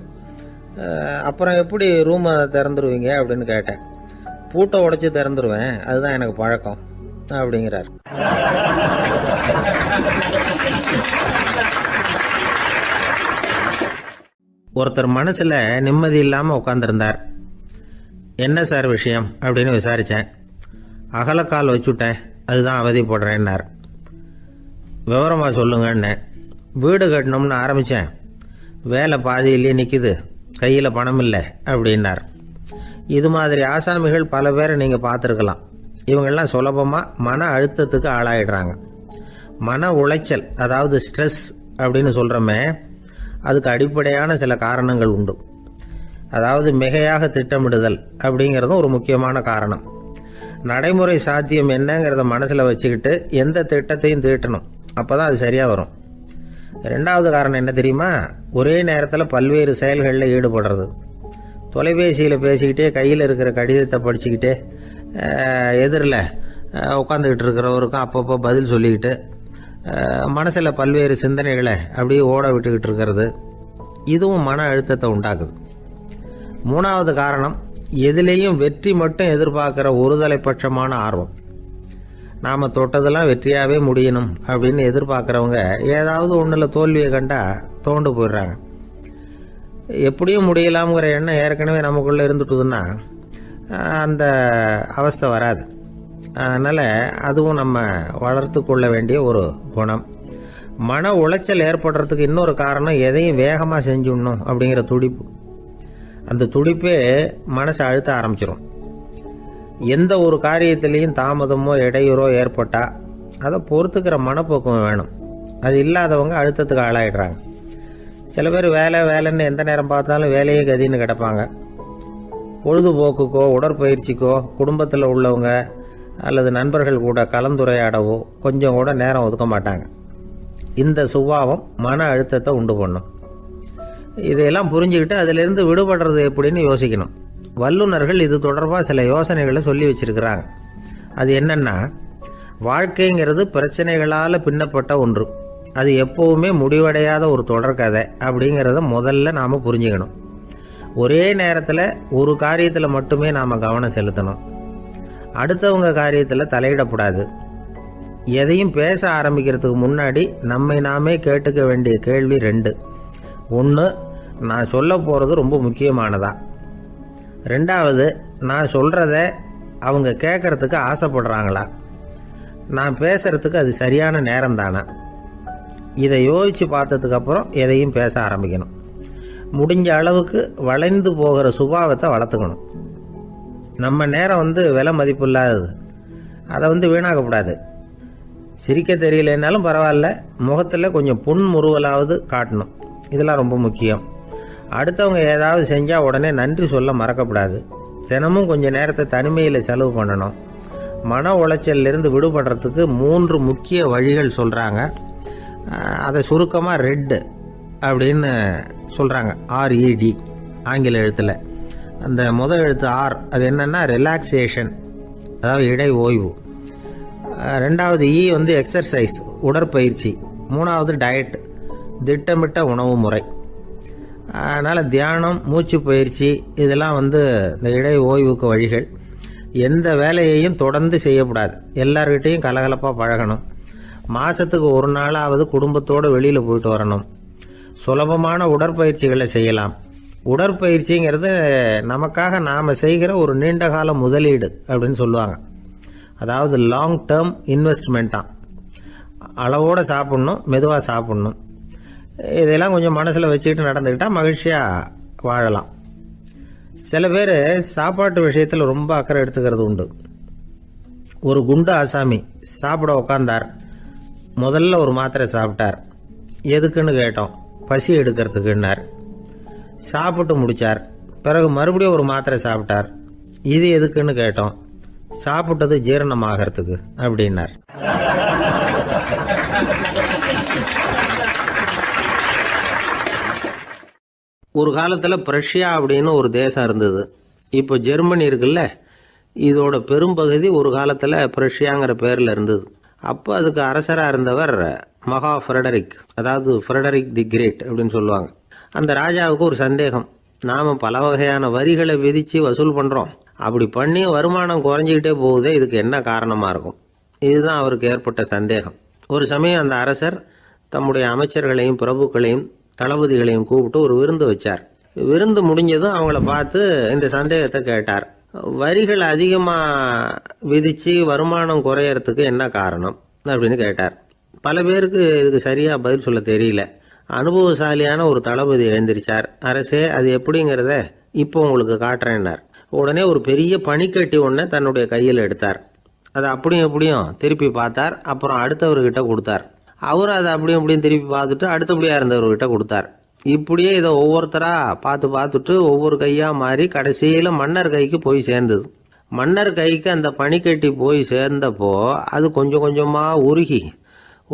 அப்புறம் எப்படி ரூமை திறந்துருவீங்க அப்படின்னு கேட்டேன். பூட்டை உடைச்சி திறந்துருவேன், அதுதான் எனக்கு பழக்கம் அப்படிங்கிறார். ஒருத்தர் மனசில் நிம்மதி இல்லாமல் உட்காந்துருந்தார். என்ன சார் விஷயம் அப்படின்னு விசாரித்தேன். அகலக்கால் வச்சுட்டேன், அதுதான் அவதிப்படுறேன்னார். விவரமாக சொல்லுங்கன்னு. வீடு கட்டணும்னு ஆரம்பித்தேன், வேலை பாதியிலேயே நிற்கிது, கையில் பணம் இல்லை அப்படின்னார். இது மாதிரி ஆசாமிகள் பல பேரை நீங்கள் பார்த்துருக்கலாம். இவங்கெல்லாம் சுலபமாக மன அழுத்தத்துக்கு ஆளாயிடுறாங்க. மன உளைச்சல், அதாவது ஸ்ட்ரெஸ் அப்படின்னு சொல்கிறோமே, அதுக்கு அடிப்படையான சில காரணங்கள் உண்டு. அதாவது மிகையாக திட்டமிடுதல் அப்படிங்கிறதும் ஒரு முக்கியமான காரணம். நடைமுறை சாத்தியம் என்னங்கிறத மனசில் வச்சுக்கிட்டு எந்த திட்டத்தையும் தீட்டணும், அப்போ தான் அது சரியாக வரும். 2வது காரணம் என்ன தெரியுமா? ஒரே நேரத்தில் பல்வேறு செயல்களில் ஈடுபடுறது. தொலைபேசியில் பேசிக்கிட்டே கையில் இருக்கிற கடிதத்தை படிச்சுக்கிட்டே எதிரில் உட்காந்துக்கிட்டு இருக்கிறவருக்கும் அப்பப்போ பதில் சொல்லிக்கிட்டு மனசில் பல்வேறு சிந்தனைகளை அப்படியே ஓட விட்டுக்கிட்டு இருக்கிறது, இதுவும் மன அழுத்தத்தை உண்டாக்குது. 3வது காரணம், எதிலேயும் வெற்றி மட்டும் எதிர்பார்க்குற ஒருதலைப்பட்சமான ஆர்வம். நாம் தொட்டதெல்லாம் வெற்றியாகவே முடியணும் அப்படின்னு எதிர்பார்க்குறவங்க ஏதாவது ஒன்றில் தோல்வியை கண்டால் தோண்டு போயிடுறாங்க. எப்படியும் முடியலாம்ங்கிற எண்ணம் ஏற்கனவே நமக்குள்ளே இருந்துட்டுதுன்னா அந்த அவஸ்தை வராது. அதனால் அதுவும் நம்ம வளர்த்து கொள்ள வேண்டிய ஒரு குணம். மன உளைச்சல் ஏற்படுறதுக்கு இன்னொரு காரணம், எதையும் வேகமாக செஞ்சுடணும் அப்படிங்கிற துடிப்பு. அந்த துடிப்பே மனசை அழுத்த ஆரம்பிச்சிடும். எந்த ஒரு காரியத்திலையும் தாமதமோ இடையூறோ ஏற்பட்டால் அதை பொறுத்துக்கிற மனப்போக்கம் வேணும். அது இல்லாதவங்க அழுத்தத்துக்கு ஆளாயிடுறாங்க. சில பேர் வேலைன்னு எந்த நேரம் பார்த்தாலும் வேலையே கதின்னு கிடப்பாங்க. பொழுதுபோக்குக்கோ உடற்பயிற்சிக்கோ குடும்பத்தில் உள்ளவங்க அல்லது நண்பர்கள் கூட கலந்துரையாடவோ கொஞ்சம் கூட நேரம் ஒதுக்க மாட்டாங்க. இந்த சுபாவம் மன அழுத்தத்தை உண்டு பண்ணும். இதையெல்லாம் புரிஞ்சுக்கிட்டு அதிலிருந்து விடுபடுறது எப்படின்னு யோசிக்கணும். வல்லுநர்கள் இது தொடர்பாக சில யோசனைகளை சொல்லி வச்சிருக்கிறாங்க. அது என்னன்னா, வாழ்க்கைங்கிறது பிரச்சனைகளால் பின்னப்பட்ட ஒன்று. அது எப்போவுமே முடிவடையாத ஒரு தொடர்கதை அப்படிங்கிறத முதல்ல நாம் புரிஞ்சுக்கணும். ஒரே நேரத்தில் ஒரு காரியத்தில் மட்டுமே நாம் கவனம் செலுத்தணும். அடுத்தவங்க காரியத்தில் தலையிடக்கூடாது. எதையும் பேச ஆரம்பிக்கிறதுக்கு முன்னாடி நம்மை நாமே கேட்டுக்க வேண்டிய கேள்வி 2. 1, நான் சொல்ல போகிறது ரொம்ப முக்கியமானதா? 2வது, நான் சொல்கிறத அவங்க கேட்குறதுக்கு ஆசைப்படுறாங்களா? நான் பேசுகிறதுக்கு அது சரியான நேரம் தானா? இதை யோசித்து பார்த்ததுக்கப்புறம் எதையும் பேச ஆரம்பிக்கணும். முடிஞ்ச அளவுக்கு வளைந்து போகிற சுபாவத்தை வளர்த்துக்கணும். நம்ம நேரம் விலை மதிப்பு இல்லாதது. அதை வீணாக்கக்கூடாது. சிரிக்க தெரியலனாலும் பரவாயில்ல, முகத்தில் கொஞ்சம் புன்முறுவலாவது காட்டணும். இதெல்லாம் ரொம்ப முக்கியம். அடுத்தவங்க ஏதாவது செஞ்சால் உடனே நன்றி சொல்ல மறக்கக்கூடாது. தினமும் கொஞ்சம் நேரத்தை தனிமையில் செலவு பண்ணணும். மன உளைச்சலிருந்து விடுபடுறதுக்கு 3 முக்கிய வழிகள் சொல்கிறாங்க. அதை சுருக்கமாக ரெட் அப்படின்னு சொல்கிறாங்க. RED ஆங்கில எழுத்தில். அந்த முதல் எழுத்து R, அது என்னென்னா ரிலாக்ஸேஷன், அதாவது இடை ஓய்வு. 2வது E எக்ஸர்சைஸ், உடற்பயிற்சி. 3வது டயட், திட்டமிட்ட உணவு முறை. அதனால் தியானம், மூச்சு பயிற்சி இதெல்லாம் இந்த இடை ஓய்வுக்கு வழிகள். எந்த வேலையையும் தொடர்ந்து செய்யக்கூடாது. எல்லார்கிட்டையும் கலகலப்பாக பழகணும். மாதத்துக்கு ஒரு நாளாவது குடும்பத்தோடு வெளியில் போயிட்டு வரணும். சுலபமான உடற்பயிற்சிகளை செய்யலாம். உடற்பயிற்சிங்கிறது நமக்காக நாம் செய்கிற ஒரு நீண்டகால முதலீடு அப்படின்னு சொல்லுவாங்க. அதாவது லாங் டேர்ம் இன்வெஸ்ட்மெண்ட்டாக. அளவோடு சாப்பிட்ணும், மெதுவாக சாப்பிட்ணும். இதெல்லாம் கொஞ்சம் மனசில் வச்சுக்கிட்டு நடந்துக்கிட்டால் மகிழ்ச்சியாக வாழலாம். சில பேர் சாப்பாட்டு விஷயத்தில் ரொம்ப அக்கறை எடுத்துக்கிறது உண்டு. ஒரு குண்டு ஆசாமி சாப்பிட உக்காந்தார். முதல்ல ஒரு மாத்திரை சாப்பிட்டார். எதுக்குன்னு கேட்டோம். பசி எடுக்கிறதுக்குன்னார். சாப்பிட்டு முடித்தார். பிறகு மறுபடியும் ஒரு மாத்திரை சாப்பிட்டார். இது எதுக்குன்னு கேட்டோம். சாப்பிட்டது ஜீரணமாகறதுக்கு அப்படின்னார். ஒரு காலத்தில் பிரஷ்யா அப்படின்னு ஒரு தேசம் இருந்தது. இப்போ ஜெர்மனி இருக்குல்ல, இதோட பெரும்பகுதி ஒரு காலத்தில் பிரஷ்யாங்கிற பேரில் இருந்தது. அப்போ அதுக்கு அரசராக இருந்தவர் மகா ஃப்ரெடரிக், அதாவது ஃப்ரெடரிக் தி கிரேட் அப்படின்னு சொல்லுவாங்க. அந்த ராஜாவுக்கு ஒரு சந்தேகம். நாம் பல வகையான வரிகளை விதித்து வசூல் பண்ணுறோம். அப்படி பண்ணி வருமானம் குறைஞ்சிக்கிட்டே போகுதே, இதுக்கு என்ன காரணமாக இருக்கும்? இதுதான் அவருக்கு ஏற்பட்ட சந்தேகம். ஒரு சமயம் அந்த அரசர் தம்முடைய அமைச்சர்களையும் பிரபுக்களையும் தளபதிகளையும் கூப்பிட்டு ஒரு விருந்து வச்சார். விருந்து முடிஞ்சதும் அவங்கள பார்த்து இந்த சந்தேகத்தை கேட்டார். வரிகள் அதிகமாக விதித்து வருமானம் குறையறதுக்கு என்ன காரணம் அப்படின்னு கேட்டார். பல பேருக்கு இதுக்கு சரியாக பதில் சொல்ல தெரியல. அனுபவசாலியான ஒரு தளபதி எழுந்திருச்சார். அரசே, அது எப்படிங்கிறத இப்போ உங்களுக்கு காட்டுறேன்னார். உடனே ஒரு பெரிய பனிக்கட்டி ஒன்றை தன்னுடைய கையில் எடுத்தார். அதை அப்படியும் எப்படியும் திருப்பி பார்த்தார். அப்புறம் அடுத்தவர்கிட்ட கொடுத்தார். அவர் அதை அப்படியும் இப்படியும் திருப்பி பார்த்துட்டு அடுத்தபடியாக இருந்தவர்கிட்ட கொடுத்தார். இப்படியே இதை ஒவ்வொருத்தராக பார்த்துட்டு ஒவ்வொரு கையாக மாறி கடைசியில் மன்னர் கைக்கு போய் சேர்ந்தது. மன்னர் கைக்கு அந்த பனிக்கட்டி போய் சேர்ந்தப்போ அது கொஞ்சம் கொஞ்சமாக உருகி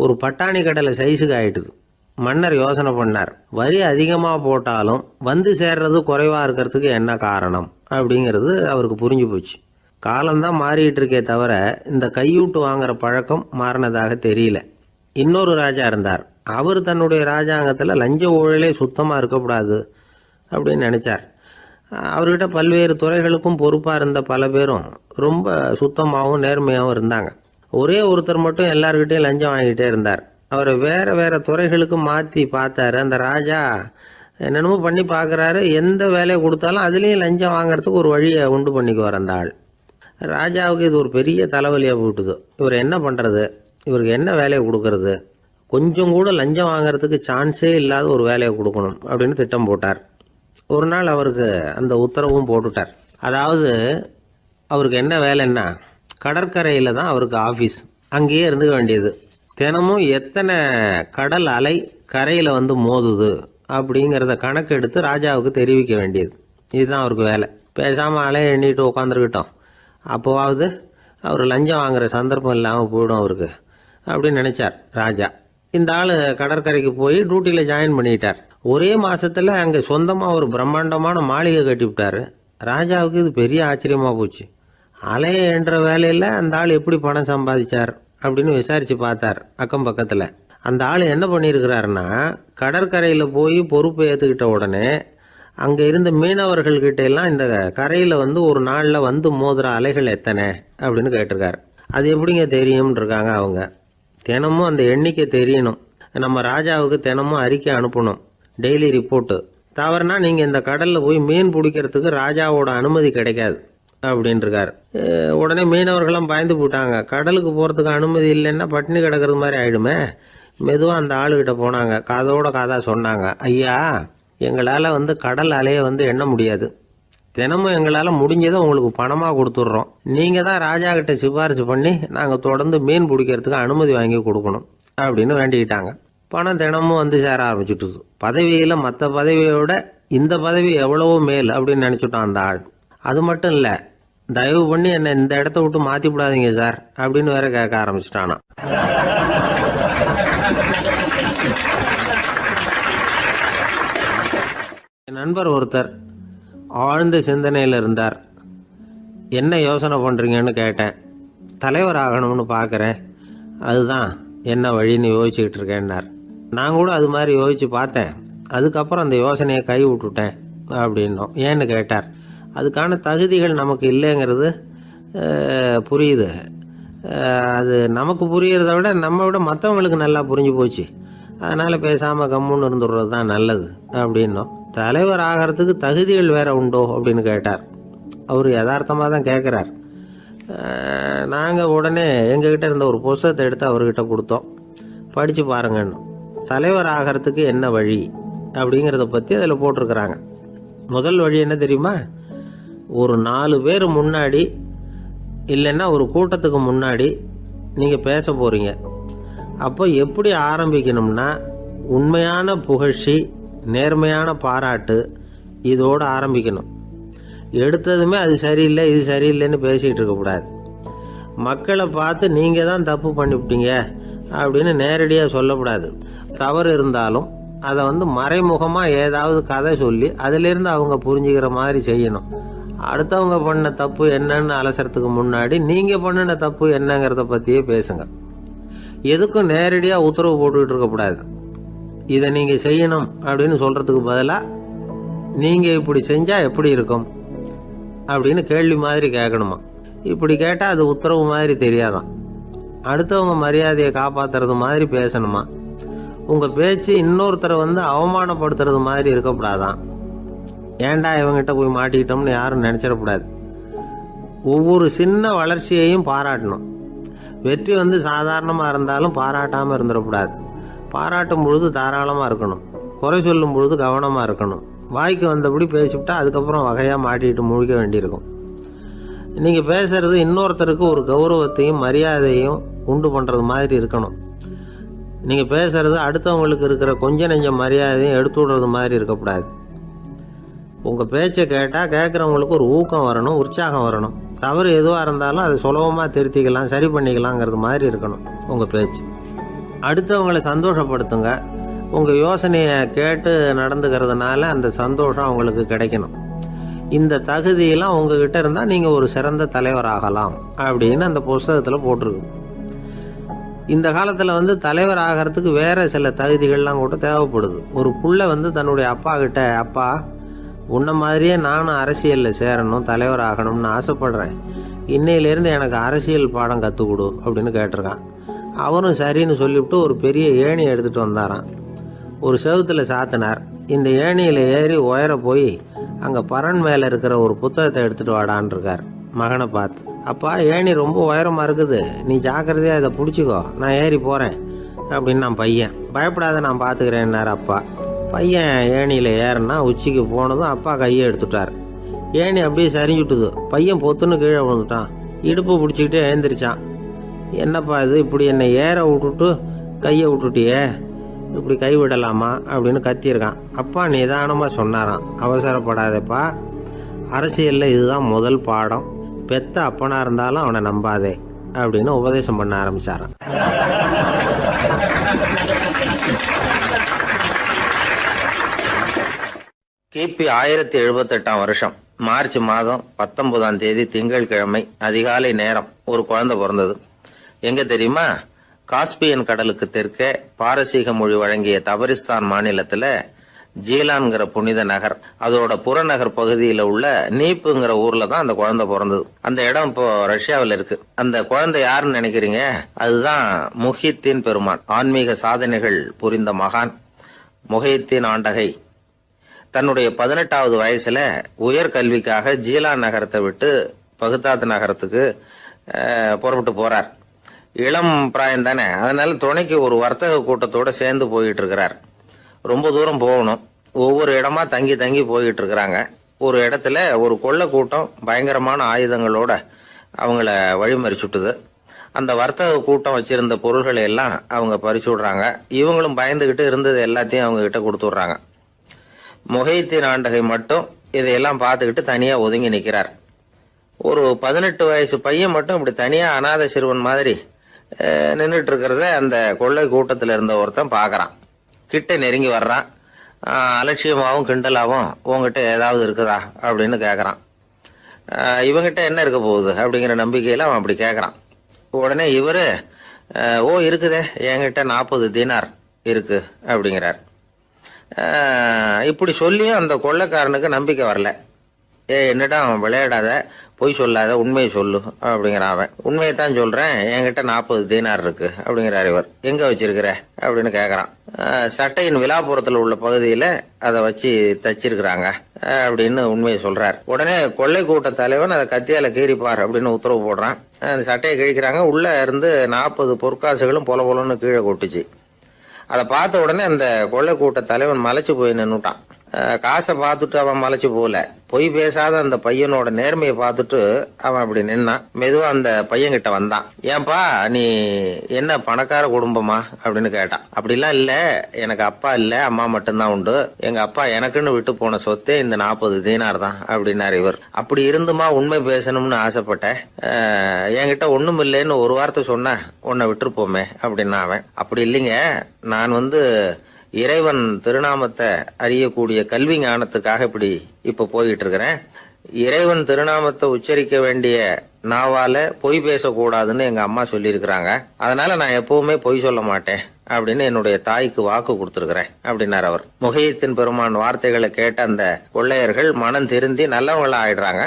ஒரு பட்டாணி கடலை சைஸுக்கு ஆயிட்டுது. மன்னர் யோசனை பண்ணார். வரி அதிகமாக போட்டாலும் வந்து சேர்றது குறைவாக இருக்கிறதுக்கு என்ன காரணம் அப்படிங்கிறது அவருக்கு புரிஞ்சு போச்சு. காலம்தான் மாறிட்டு இருக்கே தவிர இந்த கையூட்டு வாங்குற பழக்கம் மாறினதாக தெரியல. இன்னொரு ராஜா இருந்தார். அவர் தன்னுடைய ராஜாங்கத்தில் லஞ்ச ஊழலே சுத்தமாக இருக்கக்கூடாது அப்படின்னு நினச்சார். அவர்கிட்ட பல்வேறு துறைகளுக்கும் பொறுப்பாக இருந்த பல பேரும் ரொம்ப சுத்தமாகவும் நேர்மையாகவும் இருந்தாங்க. ஒரே ஒருத்தர் மட்டும் எல்லார்கிட்டையும் லஞ்சம் வாங்கிட்டே இருந்தார். அவரை வேறு வேறு துறைகளுக்கு மாற்றி பார்த்தாரு. அந்த ராஜா என்னென்னமோ பண்ணி பார்க்குறாரு. எந்த வேலையை கொடுத்தாலும் அதுலேயும் லஞ்சம் வாங்கிறதுக்கு ஒரு வழியை உண்டு பண்ணிக்குவார் அந்த ஆள். ராஜாவுக்கு இது ஒரு பெரிய தலைவலியாக போட்டுது. இவர் என்ன பண்ணுறது? இவருக்கு என்ன வேலையை கொடுக்கறது? கொஞ்சம் கூட லஞ்சம் வாங்கிறதுக்கு சான்ஸே இல்லாத ஒரு வேலையை கொடுக்கணும் அப்படின்னு திட்டம் போட்டார். ஒரு நாள் அவருக்கு அந்த உத்தரவும் போட்டுட்டார். அதாவது அவருக்கு என்ன வேலைன்னா, கடற்கரையில் தான் அவருக்கு ஆஃபீஸ். அங்கேயே இருந்துக்க வேண்டியது. தினமும் எத்தனை கடல் அலை கரையில் வந்து மோதுது அப்படிங்கிறத கணக்கெடுத்து ராஜாவுக்கு தெரிவிக்க வேண்டியது. இதுதான் அவருக்கு வேலை. பேசாமல் அலையை எண்ணிட்டு உட்காந்துருக்கிட்டோம், அப்போவாவது அவர் லஞ்சம் வாங்குகிற சந்தர்ப்பம் இல்லாமல் போயிடும் அவருக்கு அப்படின்னு நினச்சார் ராஜா. இந்த ஆள் கடற்கரைக்கு போய் டியூட்டியில் ஜாயின் பண்ணிட்டார். ஒரே மாதத்தில் அங்கே சொந்தமாக ஒரு பிரம்மாண்டமான மாளிகை கட்டி விட்டார். ராஜாவுக்கு இது பெரிய ஆச்சரியமாக போச்சு. அலையை என்ற வேலையில் அந்த ஆள் எப்படி பணம் சம்பாதிச்சார் அப்படின்னு விசாரித்து பார்த்தார் அக்கம் பக்கத்தில். அந்த ஆள் என்ன பண்ணியிருக்கிறாருன்னா, கடற்கரையில் போய் பொறுப்பை ஏற்றுக்கிட்ட உடனே அங்கே இருந்த மீனவர்கள்கிட்ட எல்லாம் இந்த கரையில் வந்து ஒரு நாளில் வந்து மோதுற அலைகள் எத்தனை அப்படின்னு கேட்டிருக்காரு. அது எப்படிங்க தெரியும்னு இருக்காங்க அவங்க. தினமும் அந்த எண்ணிக்கை தெரியணும். நம்ம ராஜாவுக்கு தினமும் அறிக்கை அனுப்பணும், டெய்லி ரிப்போர்ட்டு. தவறுனா நீங்கள் இந்த கடலில் போய் மீன் பிடிக்கிறதுக்கு ராஜாவோட அனுமதி கிடைக்காது அப்படின்ட்டுருக்காரு. உடனே மீனவர்களும் பயந்து போட்டாங்க. கடலுக்கு போகிறதுக்கு அனுமதி இல்லைன்னா பட்டினி கிடக்கிறது மாதிரி ஆகிடுமே. மெதுவாக அந்த ஆளுகிட்ட போனாங்க, காதோட காதாக சொன்னாங்க, ஐயா, எங்களால் வந்து கடல் அலையை வந்து எண்ண முடியாது. தினமும் எங்களால் முடிஞ்சதை உங்களுக்கு பணமாக கொடுத்துட்றோம். நீங்கள் தான் ராஜா கிட்ட சிபாரிசு பண்ணி நாங்கள் தொடர்ந்து மீன் பிடிக்கிறதுக்கு அனுமதி வாங்கி கொடுக்கணும் அப்படின்னு வேண்டிக்கிட்டாங்க. பணம் தினமும் வந்து சேர ஆரம்பிச்சுட்டுது. பதவியில் மற்ற பதவியோட இந்த பதவி எவ்வளவோ மேல் அப்படின்னு நினச்சிட்டான் அந்த ஆள். அது மட்டும் இல்லை, தயவு பண்ணி என்னை இந்த இடத்த விட்டு மாற்றி விடாதீங்க சார் அப்படின்னு வேற கேட்க ஆரம்பிச்சிட்டானா. என் நண்பர் ஒருத்தர் ஆழ்ந்த சிந்தனையில் இருந்தார். என்ன யோசனை பண்ணுறீங்கன்னு கேட்டேன். தலைவர் ஆகணும்னு பார்க்குறேன், அதுதான் என்ன வழின்னு யோசிச்சுக்கிட்டு இருக்கேன்னார். நான் கூட அது மாதிரி யோசித்து பார்த்தேன். அதுக்கப்புறம் அந்த யோசனையை கை விட்டுட்டேன் அப்படின்னோம். ஏன்னு கேட்டார். அதுக்கான தகுதிகள் நமக்கு இல்லைங்கிறது புரியுது. அது நமக்கு புரியறத விட நம்ம விட மற்றவங்களுக்கு நல்லா புரிஞ்சு போச்சு. அதனால் பேசாமல் கம்முன்னு இருந்துடுறது தான் நல்லது அப்படின்னோம். தலைவர் ஆகிறதுக்கு தகுதிகள் வேற உண்டோ அப்படின்னு கேட்டார். அவர் யதார்த்தமாக தான் கேட்குறார். நாங்கள் உடனே எங்ககிட்ட இருந்த ஒரு புத்தகத்தை எடுத்து அவர்கிட்ட கொடுத்தோம். படித்து பாருங்கன்னு. தலைவர் ஆகிறதுக்கு என்ன வழி அப்படிங்கிறத பற்றி அதில் போட்டிருக்கிறாங்க. முதல் வழி என்ன தெரியுமா? ஒரு 4 பேர் முன்னாடி இல்லைன்னா ஒரு கூட்டத்துக்கு முன்னாடி நீங்கள் பேச போகிறீங்க. அப்போ எப்படி ஆரம்பிக்கணும்னா, உண்மையான புகழ்ச்சி, நேர்மையான பாராட்டு, இதோடு ஆரம்பிக்கணும். எடுத்ததுமே அது சரியில்லை இது சரியில்லைன்னு பேசிகிட்டு இருக்கக்கூடாது. மக்களை பார்த்து நீங்கள் தான் தப்பு பண்ணிவிட்டீங்க அப்படின்னு நேரடியாக சொல்லக்கூடாது. தவறு இருந்தாலும் அதை வந்து மறைமுகமாக ஏதாவது கதை சொல்லி அதிலிருந்து அவங்க புரிஞ்சுக்கிற மாதிரி செய்யணும். அடுத்தவங்க பண்ண தப்பு என்னன்னு அலசறதுக்கு முன்னாடி நீங்கள் பண்ணின தப்பு என்னங்கிறத பற்றியே பேசுங்க. எதுக்கும் நேரடியாக உத்தரவு போட்டுக்கிட்டு இருக்கக்கூடாது. இதை நீங்கள் செய்யணும் அப்படின்னு சொல்கிறதுக்கு பதிலாக நீங்கள் இப்படி செஞ்சால் எப்படி இருக்கும் அப்படின்னு கேள்வி மாதிரி கேட்கணுமா. இப்படி கேட்டால் அது உத்தரவு மாதிரி தெரியாதான். அடுத்தவங்க மரியாதையை காப்பாற்றுறது மாதிரி பேசணுமா. உங்கள் பேச்சு இன்னொருத்தரை வந்து அவமானப்படுத்துறது மாதிரி இருக்கக்கூடாதான். ஏன்டா இவங்ககிட்ட போய் மாட்டிக்கிட்டோம்னு யாரும் நினச்சிடக்கூடாது. ஒவ்வொரு சின்ன வளர்ச்சியையும் பாராட்டணும். வெற்றி வந்து சாதாரணமாக இருந்தாலும் பாராட்டாமல் இருந்துடக்கூடாது. பாராட்டும் பொழுது தாராளமாக இருக்கணும். குறை சொல்லும் பொழுது கவனமாக இருக்கணும். வாய்க்கு வந்தபடி பேசிவிட்டா அதுக்கப்புறம் வகையாக மாட்டிக்கிட்டு முழிக்க வேண்டியிருக்கும். நீங்கள் பேசுகிறது இன்னொருத்தருக்கு ஒரு கௌரவத்தையும் மரியாதையும் உண்டு பண்ணுறது மாதிரி இருக்கணும். நீங்கள் பேசுகிறது அடுத்தவங்களுக்கு இருக்கிற கொஞ்ச நெஞ்ச மரியாதையும் எடுத்து விடுறது மாதிரி இருக்கக்கூடாது. உங்கள் பேச்சை கேட்டால் கேட்குறவங்களுக்கு ஒரு ஊக்கம் வரணும், உற்சாகம் வரணும். தவறு எதுவாக இருந்தாலும் அதை சுலபமாக திருத்திக்கலாம், சரி பண்ணிக்கலாங்கிறது மாதிரி இருக்கணும் உங்கள் பேச்சு. அடுத்தவங்களை சந்தோஷப்படுத்துங்க. உங்கள் யோசனையை கேட்டு நடந்துக்கிறதுனால அந்த சந்தோஷம் அவங்களுக்கு கிடைக்கணும். இந்த தகுதியெல்லாம் உங்ககிட்ட இருந்தால் நீங்கள் ஒரு சிறந்த தலைவராகலாம் அப்படின்னு அந்த புஸ்தகத்தில் போட்டிருக்கு. இந்த காலத்தில் வந்து தலைவர் ஆகிறதுக்கு வேறு சில தகுதிகள்லாம் கூட தேவைப்படுது. ஒரு புள்ள வந்து தன்னுடைய அப்பா கிட்ட, அப்பா, உன்ன மாதிரியே நானும் அரசியலில் சேரணும், தலைவர் ஆகணும்னு ஆசைப்படுறேன். இன்னையிலேருந்து எனக்கு அரசியல் பாடம் கற்றுக் கொடு அப்படின்னு கேட்டிருக்கான். அவரும் சரின்னு சொல்லிவிட்டு ஒரு பெரிய ஏணியை எடுத்துகிட்டு வந்தாராம். ஒரு செவுத்தில் சாத்தினார். இந்த ஏணியில் ஏறி உயர போய் அங்கே பரன் மேலே இருக்கிற ஒரு புத்தகத்தை எடுத்துகிட்டு வாடான் இருக்கார். மகனை பார்த்து, அப்பா, ஏணி ரொம்ப உயரமாக இருக்குது, நீ ஜாக்கிரதையாக இதை பிடிச்சிக்கோ, நான் ஏறி போகிறேன் அப்படின்னு நான் பையன். பயப்படாத, நான் பார்த்துக்கிறேன்னார் அப்பா. பையன் ஏணியில் ஏறினா உச்சிக்கு போனதும் அப்பா கையை எடுத்துட்டார். ஏணி அப்படியே சரிஞ்சுட்டுது. பையன் பொத்துன்னு கீழே விழுந்துட்டான். இடுப்பு பிடிச்சிக்கிட்டே எழுந்திரிச்சான். என்னப்பா இது, இப்படி என்னை ஏற விட்டுட்டு கையை விட்டுட்டியே, இப்படி கை விடலாமா அப்படின்னு கத்தியிருக்கான். அப்பா நிதானமாக சொன்னாராம், அவசரப்படாதேப்பா, அரசியலில் இதுதான் முதல் பாடம், பெத்த அப்பனாக இருந்தாலும் அவனை நம்பாதே அப்படின்னு உபதேசம் பண்ண ஆரம்பிச்சாராம். கிபி 1078 வருஷம் மார்ச் மாதம் 19ஆம் தேதி திங்கட்கிழமை அதிகாலை நேரம் ஒரு குழந்தை பிறந்தது. எங்க தெரியுமா? காஸ்பியன் கடலுக்கு தெற்கே பாரசீக மொழி வழங்கிய தபரிஸ்தான் மாநிலத்துல ஜீலான்கிற புனித நகர், அதோட புறநகர் பகுதியில உள்ள நீப்புங்கிற ஊர்ல தான் அந்த குழந்தை பிறந்தது. அந்த இடம் இப்போ ரஷ்யாவில் இருக்கு. அந்த குழந்தை யாருன்னு நினைக்கிறீங்க? அதுதான் முஹித்தீன் பெருமான், ஆன்மீக சாதனைகள் புரிந்த மகான் முஹித்தீன் ஆண்டகை. தன்னுடைய 18வது வயசுல உயர்கல்விக்காக ஜீலான் நகரத்தை விட்டு பகுதாத் நகரத்துக்கு புறப்பட்டு போறார். இளம் பிராயம் தானே, அதனால துணைக்கு ஒரு வர்த்தக கூட்டத்தோட சேர்ந்து போயிட்டு இருக்கிறார். ரொம்ப தூரம் போகணும். ஒவ்வொரு இடமா தங்கி தங்கி போயிட்டு இருக்கிறாங்க. ஒரு இடத்துல ஒரு கொள்ளை கூட்டம் பயங்கரமான ஆயுதங்களோட அவங்கள வழிமறிச்சுட்டுது. அந்த வர்த்தக கூட்டம் வச்சிருந்த பொருள்களை எல்லாம் அவங்க பறிச்சு விடுறாங்க. இவங்களும் பயந்துகிட்டு இருந்தது எல்லாத்தையும் அவங்க கிட்ட கொடுத்துடுறாங்க. முஹித்தீன் ஆண்டகை மட்டும் இதையெல்லாம் பார்த்துக்கிட்டு தனியா ஒதுங்கி நிற்கிறார். ஒரு 18 வயசு பையன் மட்டும் இப்படி தனியா அநாத சிறுவன் மாதிரி நின்றுட்டு இருக்கிறத அந்த கொள்ளை கூட்டத்தில் இருந்த ஒருத்தன் பாக்குறான். கிட்ட நெருங்கி வர்றான். அலட்சியமாவும் கிண்டலாவும் உங்ககிட்ட ஏதாவது இருக்குதா அப்படின்னு கேட்கறான். இவங்கிட்ட என்ன இருக்க போகுது அப்படிங்கிற நம்பிக்கையில அவன் அப்படி கேட்கறான். உடனே இவரு ஓ இருக்குதே, என்கிட்ட 40 தீனார் இருக்கு அப்படிங்கிறார். இப்படி சொல்லியும் அந்த கொள்ளைக்காரனுக்கு நம்பிக்கை வரல. என்னடா விளையாடாத, பொய் சொல்லாத, உண்மையை சொல்லு அப்படிங்கிறான் அவன். உண்மையைத்தான் சொல்றேன், என்கிட்ட 40 தீனார் இருக்கு அப்படிங்கிறார் இவர். எங்க வச்சிருக்கிற அப்படின்னு கேக்குறான். சட்டையின் விழாப்புறத்துல உள்ள பகுதியில அதை வச்சு தச்சிருக்கிறாங்க அப்படின்னு உண்மையை சொல்றார். உடனே கொள்ளை கூட்ட தலைவன் அதை கத்தியால கீறிப்பார் அப்படின்னு உத்தரவு போடுறான். அந்த சட்டையை கிழிக்கிறாங்க. உள்ள இருந்து 40 பொற்காசுகளும் பொல பொலன்னு கீழே கொட்டுச்சு. அதை பார்த்த உடனே அந்த கொள்ளை கூட்ட தலைவன் மலைச்சு போய் நின்னுட்டான். காசை பார்த்துட்டு அவன் மலைச்சு போகல, பொய் பேசாத அந்த பையனோட நேர்மையை பார்த்துட்டு அவன் அப்படி நின்னான். மெதுவா அந்த பையன் கிட்ட வந்தான். ஏன்பா நீ என்ன பணக்கார குடும்பமா அப்படின்னு கேட்டான். அப்படிலாம் இல்ல, எனக்கு அப்பா இல்ல, அம்மா மட்டும்தான் உண்டு. எங்க அப்பா எனக்குன்னு விட்டு போன சொத்தே இந்த 40 தீனார் தான் அப்படின்னாரு இவர். அப்படி இருந்துமா உண்மை பேசணும்னு ஆசைப்பட்டேன், என்கிட்ட ஒண்ணும் இல்லைன்னு ஒரு வார்த்தை சொன்ன உன்னை விட்டுருப்போமே அப்படின்னா அவன். அப்படி இல்லைங்க, நான் இறைவன் திருநாமத்தை அறியக்கூடிய கல்வி ஞானத்துக்காக இப்ப போயிட்டு இருக்கிறேன். இறைவன் திருநாமத்தை உச்சரிக்க வேண்டிய நாவால பொய் பேசக்கூடாதுன்னு எங்க அம்மா சொல்லியிருக்கிறாங்க. அதனால நான் எப்பவுமே பொய் சொல்ல மாட்டேன் அப்படின்னு என்னுடைய தாய்க்கு வாக்கு கொடுத்திருக்கிறேன் அப்படின்னார் அவர். முஹித்தீன் பெருமான் வார்த்தைகளை கேட்ட அந்த கொள்ளையர்கள் மனம் திருந்தி நல்லவங்களா ஆயிடுறாங்க.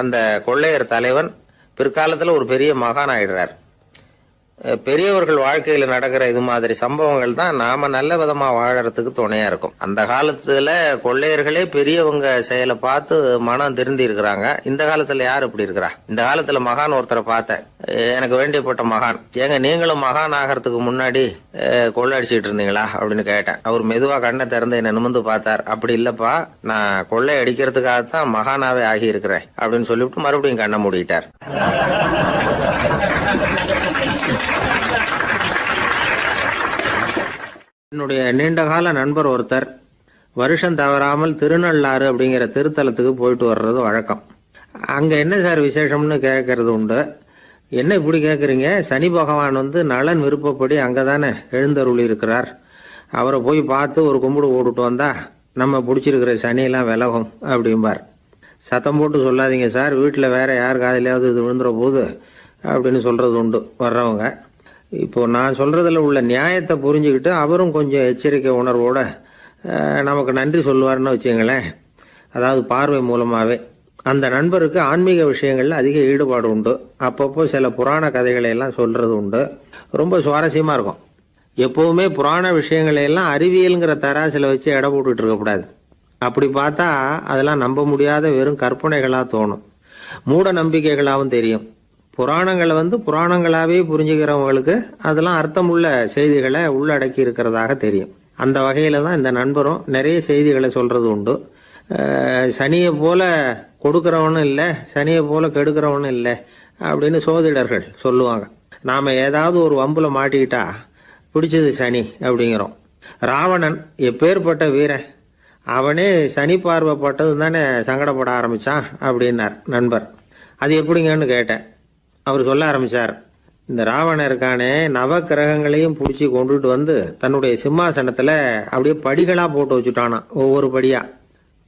அந்த கொள்ளையர் தலைவன் பிற்காலத்துல ஒரு பெரிய மகான் ஆயிடுறார். பெரியவர்கள் வாழ்க்கையில நடக்கிற இது மாதிரி சம்பவங்கள் தான் நாம நல்ல விதமா வாழறதுக்கு துணையா இருக்கும். அந்த காலத்துல கொள்ளையர்களே பெரியவங்க செயலை பார்த்து மனம் திருந்தி இருக்கிறாங்க. இந்த காலத்துல யார் இப்படி இருக்கிறா? இந்த காலத்துல மகான் ஒருத்தரை பார்த்தேன், எனக்கு வேண்டியப்பட்ட மகான். ஏங்க நீங்களும் மகான் ஆகிறதுக்கு முன்னாடி கொள்ளை அடிச்சுட்டு இருந்தீங்களா அப்படின்னு கேட்டேன். அவர் மெதுவா கண்ணை திறந்து என்ன நிமிந்து பார்த்தார். அப்படி இல்லப்பா, நான் கொள்ளை அடிக்கிறதுக்காகத்தான் மகானாவே ஆகி இருக்கிறேன் அப்படின்னு சொல்லிவிட்டு மறுபடியும் கண்ணை மூடிட்டார். என்னுடைய நீண்டகால நண்பர் ஒருத்தர் வருஷம் தவறாமல் திருநள்ளாறு அப்படிங்கிற திருத்தலத்துக்கு போயிட்டு வர்றது வழக்கம். அங்க என்ன சார் விசேஷம்னு கேட்கறது உண்டு. என்ன இப்படி கேட்குறீங்க? சனி பகவான் நலன் விருப்பப்படி அங்கதானே எழுந்தருளி இருக்கிறார். அவரை போய் பார்த்து ஒரு கும்பிடு ஓட்டுட்டு வந்தா நம்ம பிடிச்சிருக்கிற சனியெல்லாம் விலகும் அப்படிம்பார். சத்தம் போட்டு சொல்லாதீங்க சார், வீட்டில் வேற யார் காதிலையாவது இது விழுந்துற போது அப்படின்னு சொல்றது உண்டு வர்றவங்க. இப்போ நான் சொல்றதுல உள்ள நியாயத்தை புரிஞ்சுக்கிட்டு அவரும் கொஞ்சம் எச்சரிக்கை உணர்வோட நமக்கு நன்றி சொல்லுவார்னு வச்சுங்களேன். அதாவது பார்வை மூலமாவே. அந்த நண்பருக்கு ஆன்மீக விஷயங்கள்ல அதிக ஈடுபாடு உண்டு. அப்பப்போ சில புராண கதைகளை எல்லாம் சொல்றது உண்டு. ரொம்ப சுவாரஸ்யமா இருக்கும். எப்பவுமே புராண விஷயங்களை எல்லாம் அறிவியல்ங்கிற தராசில வச்சு எடை போட்டுட்டு இருக்கக்கூடாது. அப்படி பார்த்தா அதெல்லாம் நம்ப முடியாத வெறும் கற்பனைகளா தோணும், மூட நம்பிக்கைகளாகவும் தெரியும். புராணங்களை புராணங்களாவே புரிஞ்சுக்கிறவங்களுக்கு அதெல்லாம் அர்த்தமுள்ள செய்திகளை உள்ளடக்கி இருக்கிறதாக தெரியும். அந்த வகையில் தான் இந்த நண்பரும் நிறைய செய்திகளை சொல்கிறது உண்டு. சனியை போல கொடுக்குறவனும் இல்லை, சனியை போல கெடுக்கிறவனும் இல்லை அப்படின்னு சோதிடர்கள் சொல்லுவாங்க. நாம் ஏதாவது ஒரு வம்புல மாட்டிக்கிட்டா பிடிச்சது சனி அப்படிங்கிறோம். ராவணன் எப்பேற்பட்ட வீரன், அவனே சனி பார்வைப்பட்டது தானே சங்கடப்பட ஆரம்பித்தான் அப்படின்னார் நண்பர். அது எப்படிங்கன்னு கேட்டேன். அவர் சொல்ல ஆரம்பித்தார், இந்த ராவணன் இருக்கானே நவ கிரகங்களையும் பிடிச்சி கொண்டுட்டு வந்து தன்னுடைய சிம்மாசனத்தில் அப்படியே படிகளாக போட்டு வச்சுட்டானான், ஒவ்வொரு படியாக.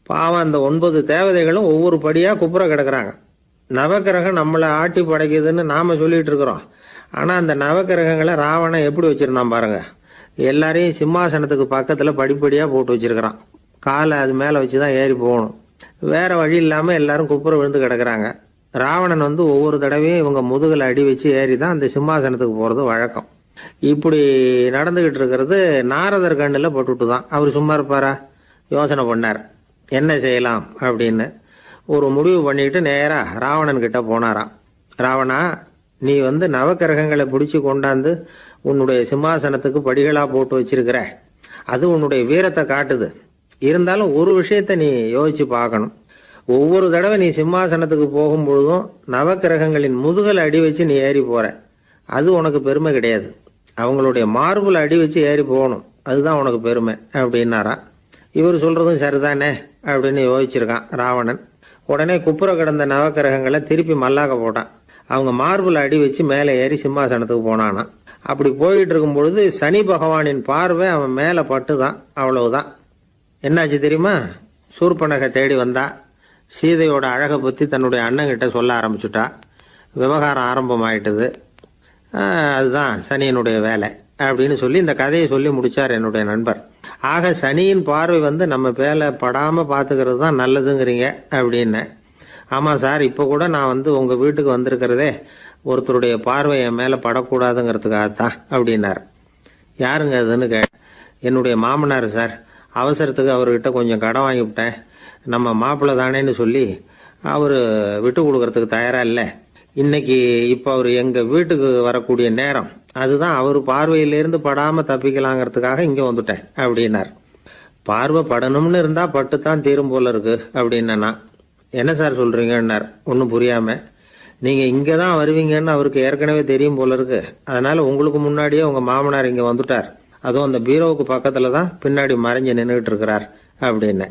பாவம் அந்த 9 தேவதைகளும் ஒவ்வொரு படியாக குப்புற கிடக்குறாங்க. நவக்கிரகம் நம்மளை ஆட்டி படைக்குதுன்னு நாம் சொல்லிட்டு இருக்கிறோம். ஆனால் அந்த நவக்கிரகங்களை ராவணன் எப்படி வச்சுருந்தான் பாருங்க. எல்லாரையும் சிம்மாசனத்துக்கு பக்கத்தில் படிப்படியாக போட்டு வச்சிருக்கிறான். காலை அது மேலே வச்சு தான் ஏறி போகணும். வேற வழி இல்லாமல் எல்லாரும் குப்புற விழுந்து கிடக்குறாங்க. ராவணன் வந்து ஒவ்வொரு தடவையும் இவங்க முதுகில் அடி வச்சு ஏறி தான் அந்த சிம்மாசனத்துக்கு போகிறது வழக்கம். இப்படி நடந்துக்கிட்டு இருக்கிறது நாரதர் கண்ணில் பட்டுட்டு தான். அவர் சும்மா இருப்பாரா? யோசனை பண்ணார் என்ன செய்யலாம் அப்படின்னு. ஒரு முடிவு பண்ணிட்டு நேராக ராவணன் கிட்ட போனாராம். ராவணா, நீ வந்து நவக்கிரகங்களை பிடிச்சி கொண்டாந்து உன்னுடைய சிம்மாசனத்துக்கு படிகளாக போட்டு வச்சிருக்கிற, அது உன்னுடைய வீரத்தை காட்டுது. இருந்தாலும் ஒரு விஷயத்த நீ யோசிச்சு பார்க்கணும். ஒவ்வொரு தடவை நீ சிம்மாசனத்துக்கு போகும்பொழுதும் நவக்கிரகங்களின் முதுகலை அடி வச்சு நீ ஏறி போற, அது உனக்கு பெருமை கிடையாது. அவங்களுடைய மார்புல அடி வச்சு ஏறி போகணும், அதுதான் உனக்கு பெருமை அப்படின்னாரா. இவர் சொல்றதும் சரிதானே அப்படின்னு யோசிச்சிருக்கான் ராவணன். உடனே குப்புற கிடந்த நவக்கிரகங்களை திருப்பி மல்லாக்க போட்டான். அவங்க மார்புல அடி வச்சு மேலே ஏறி சிம்மாசனத்துக்கு போனானா. அப்படி போயிட்டு இருக்கும் பொழுது சனி பகவானின் பார்வை அவன் மேலே பட்டுதான். அவ்வளவுதான். என்னாச்சு தெரியுமா? சூர்பனகை தேடி வந்தா. சீதையோட அழகை பற்றி தன்னுடைய அண்ணங்கிட்ட சொல்ல ஆரம்பிச்சுட்டா. விவகாரம் ஆரம்பமாயிட்டது. அதுதான் சனியினுடைய வேலை அப்படின்னு சொல்லி இந்த கதையை சொல்லி முடிச்சார் என்னுடைய நண்பர். ஆக சனியின் பார்வை வந்து நம்ம பேல படாமல் பார்த்துக்கிறது தான் நல்லதுங்கிறீங்க அப்படின்னு. ஆமாம் சார், இப்போ கூட நான் வந்து உங்கள் வீட்டுக்கு வந்திருக்கிறதே ஒருத்தருடைய பார்வை என் மேலே படக்கூடாதுங்கிறதுக்காகத்தான் அப்படின்னார். யாருங்க அதுன்னு என்னுடைய மாமனார் சார். அவசரத்துக்கு அவர்கிட்ட கொஞ்சம் கடன் வாங்கிவிட்டேன். நம்ம மாப்பிள்ளை தானேன்னு சொல்லி அவர் விட்டு கொடுக்கறதுக்கு தயாராக இல்லை. இன்னைக்கு இப்போ அவர் எங்கள் வீட்டுக்கு வரக்கூடிய நேரம், அதுதான் அவர் பார்வையிலேருந்து படாமல் தப்பிக்கலாங்கிறதுக்காக இங்கே வந்துட்டேன் அப்படின்னார். பார்வை படணும்னு இருந்தால் பட்டு தான் தீரும் போல இருக்கு அப்படின்னா. என்ன சார் சொல்கிறீங்கன்னார் ஒன்றும் புரியாமல். நீங்கள் இங்கே தான் வருவீங்கன்னு அவருக்கு ஏற்கனவே தெரியும் போல இருக்கு. அதனால் உங்களுக்கு முன்னாடியே உங்கள் மாமனார் இங்கே வந்துட்டார். அதுவும் அந்த பீரோவுக்கு பக்கத்தில் தான் பின்னாடி மறைஞ்சு நின்றுட்டு இருக்கிறார் அப்படின்னு.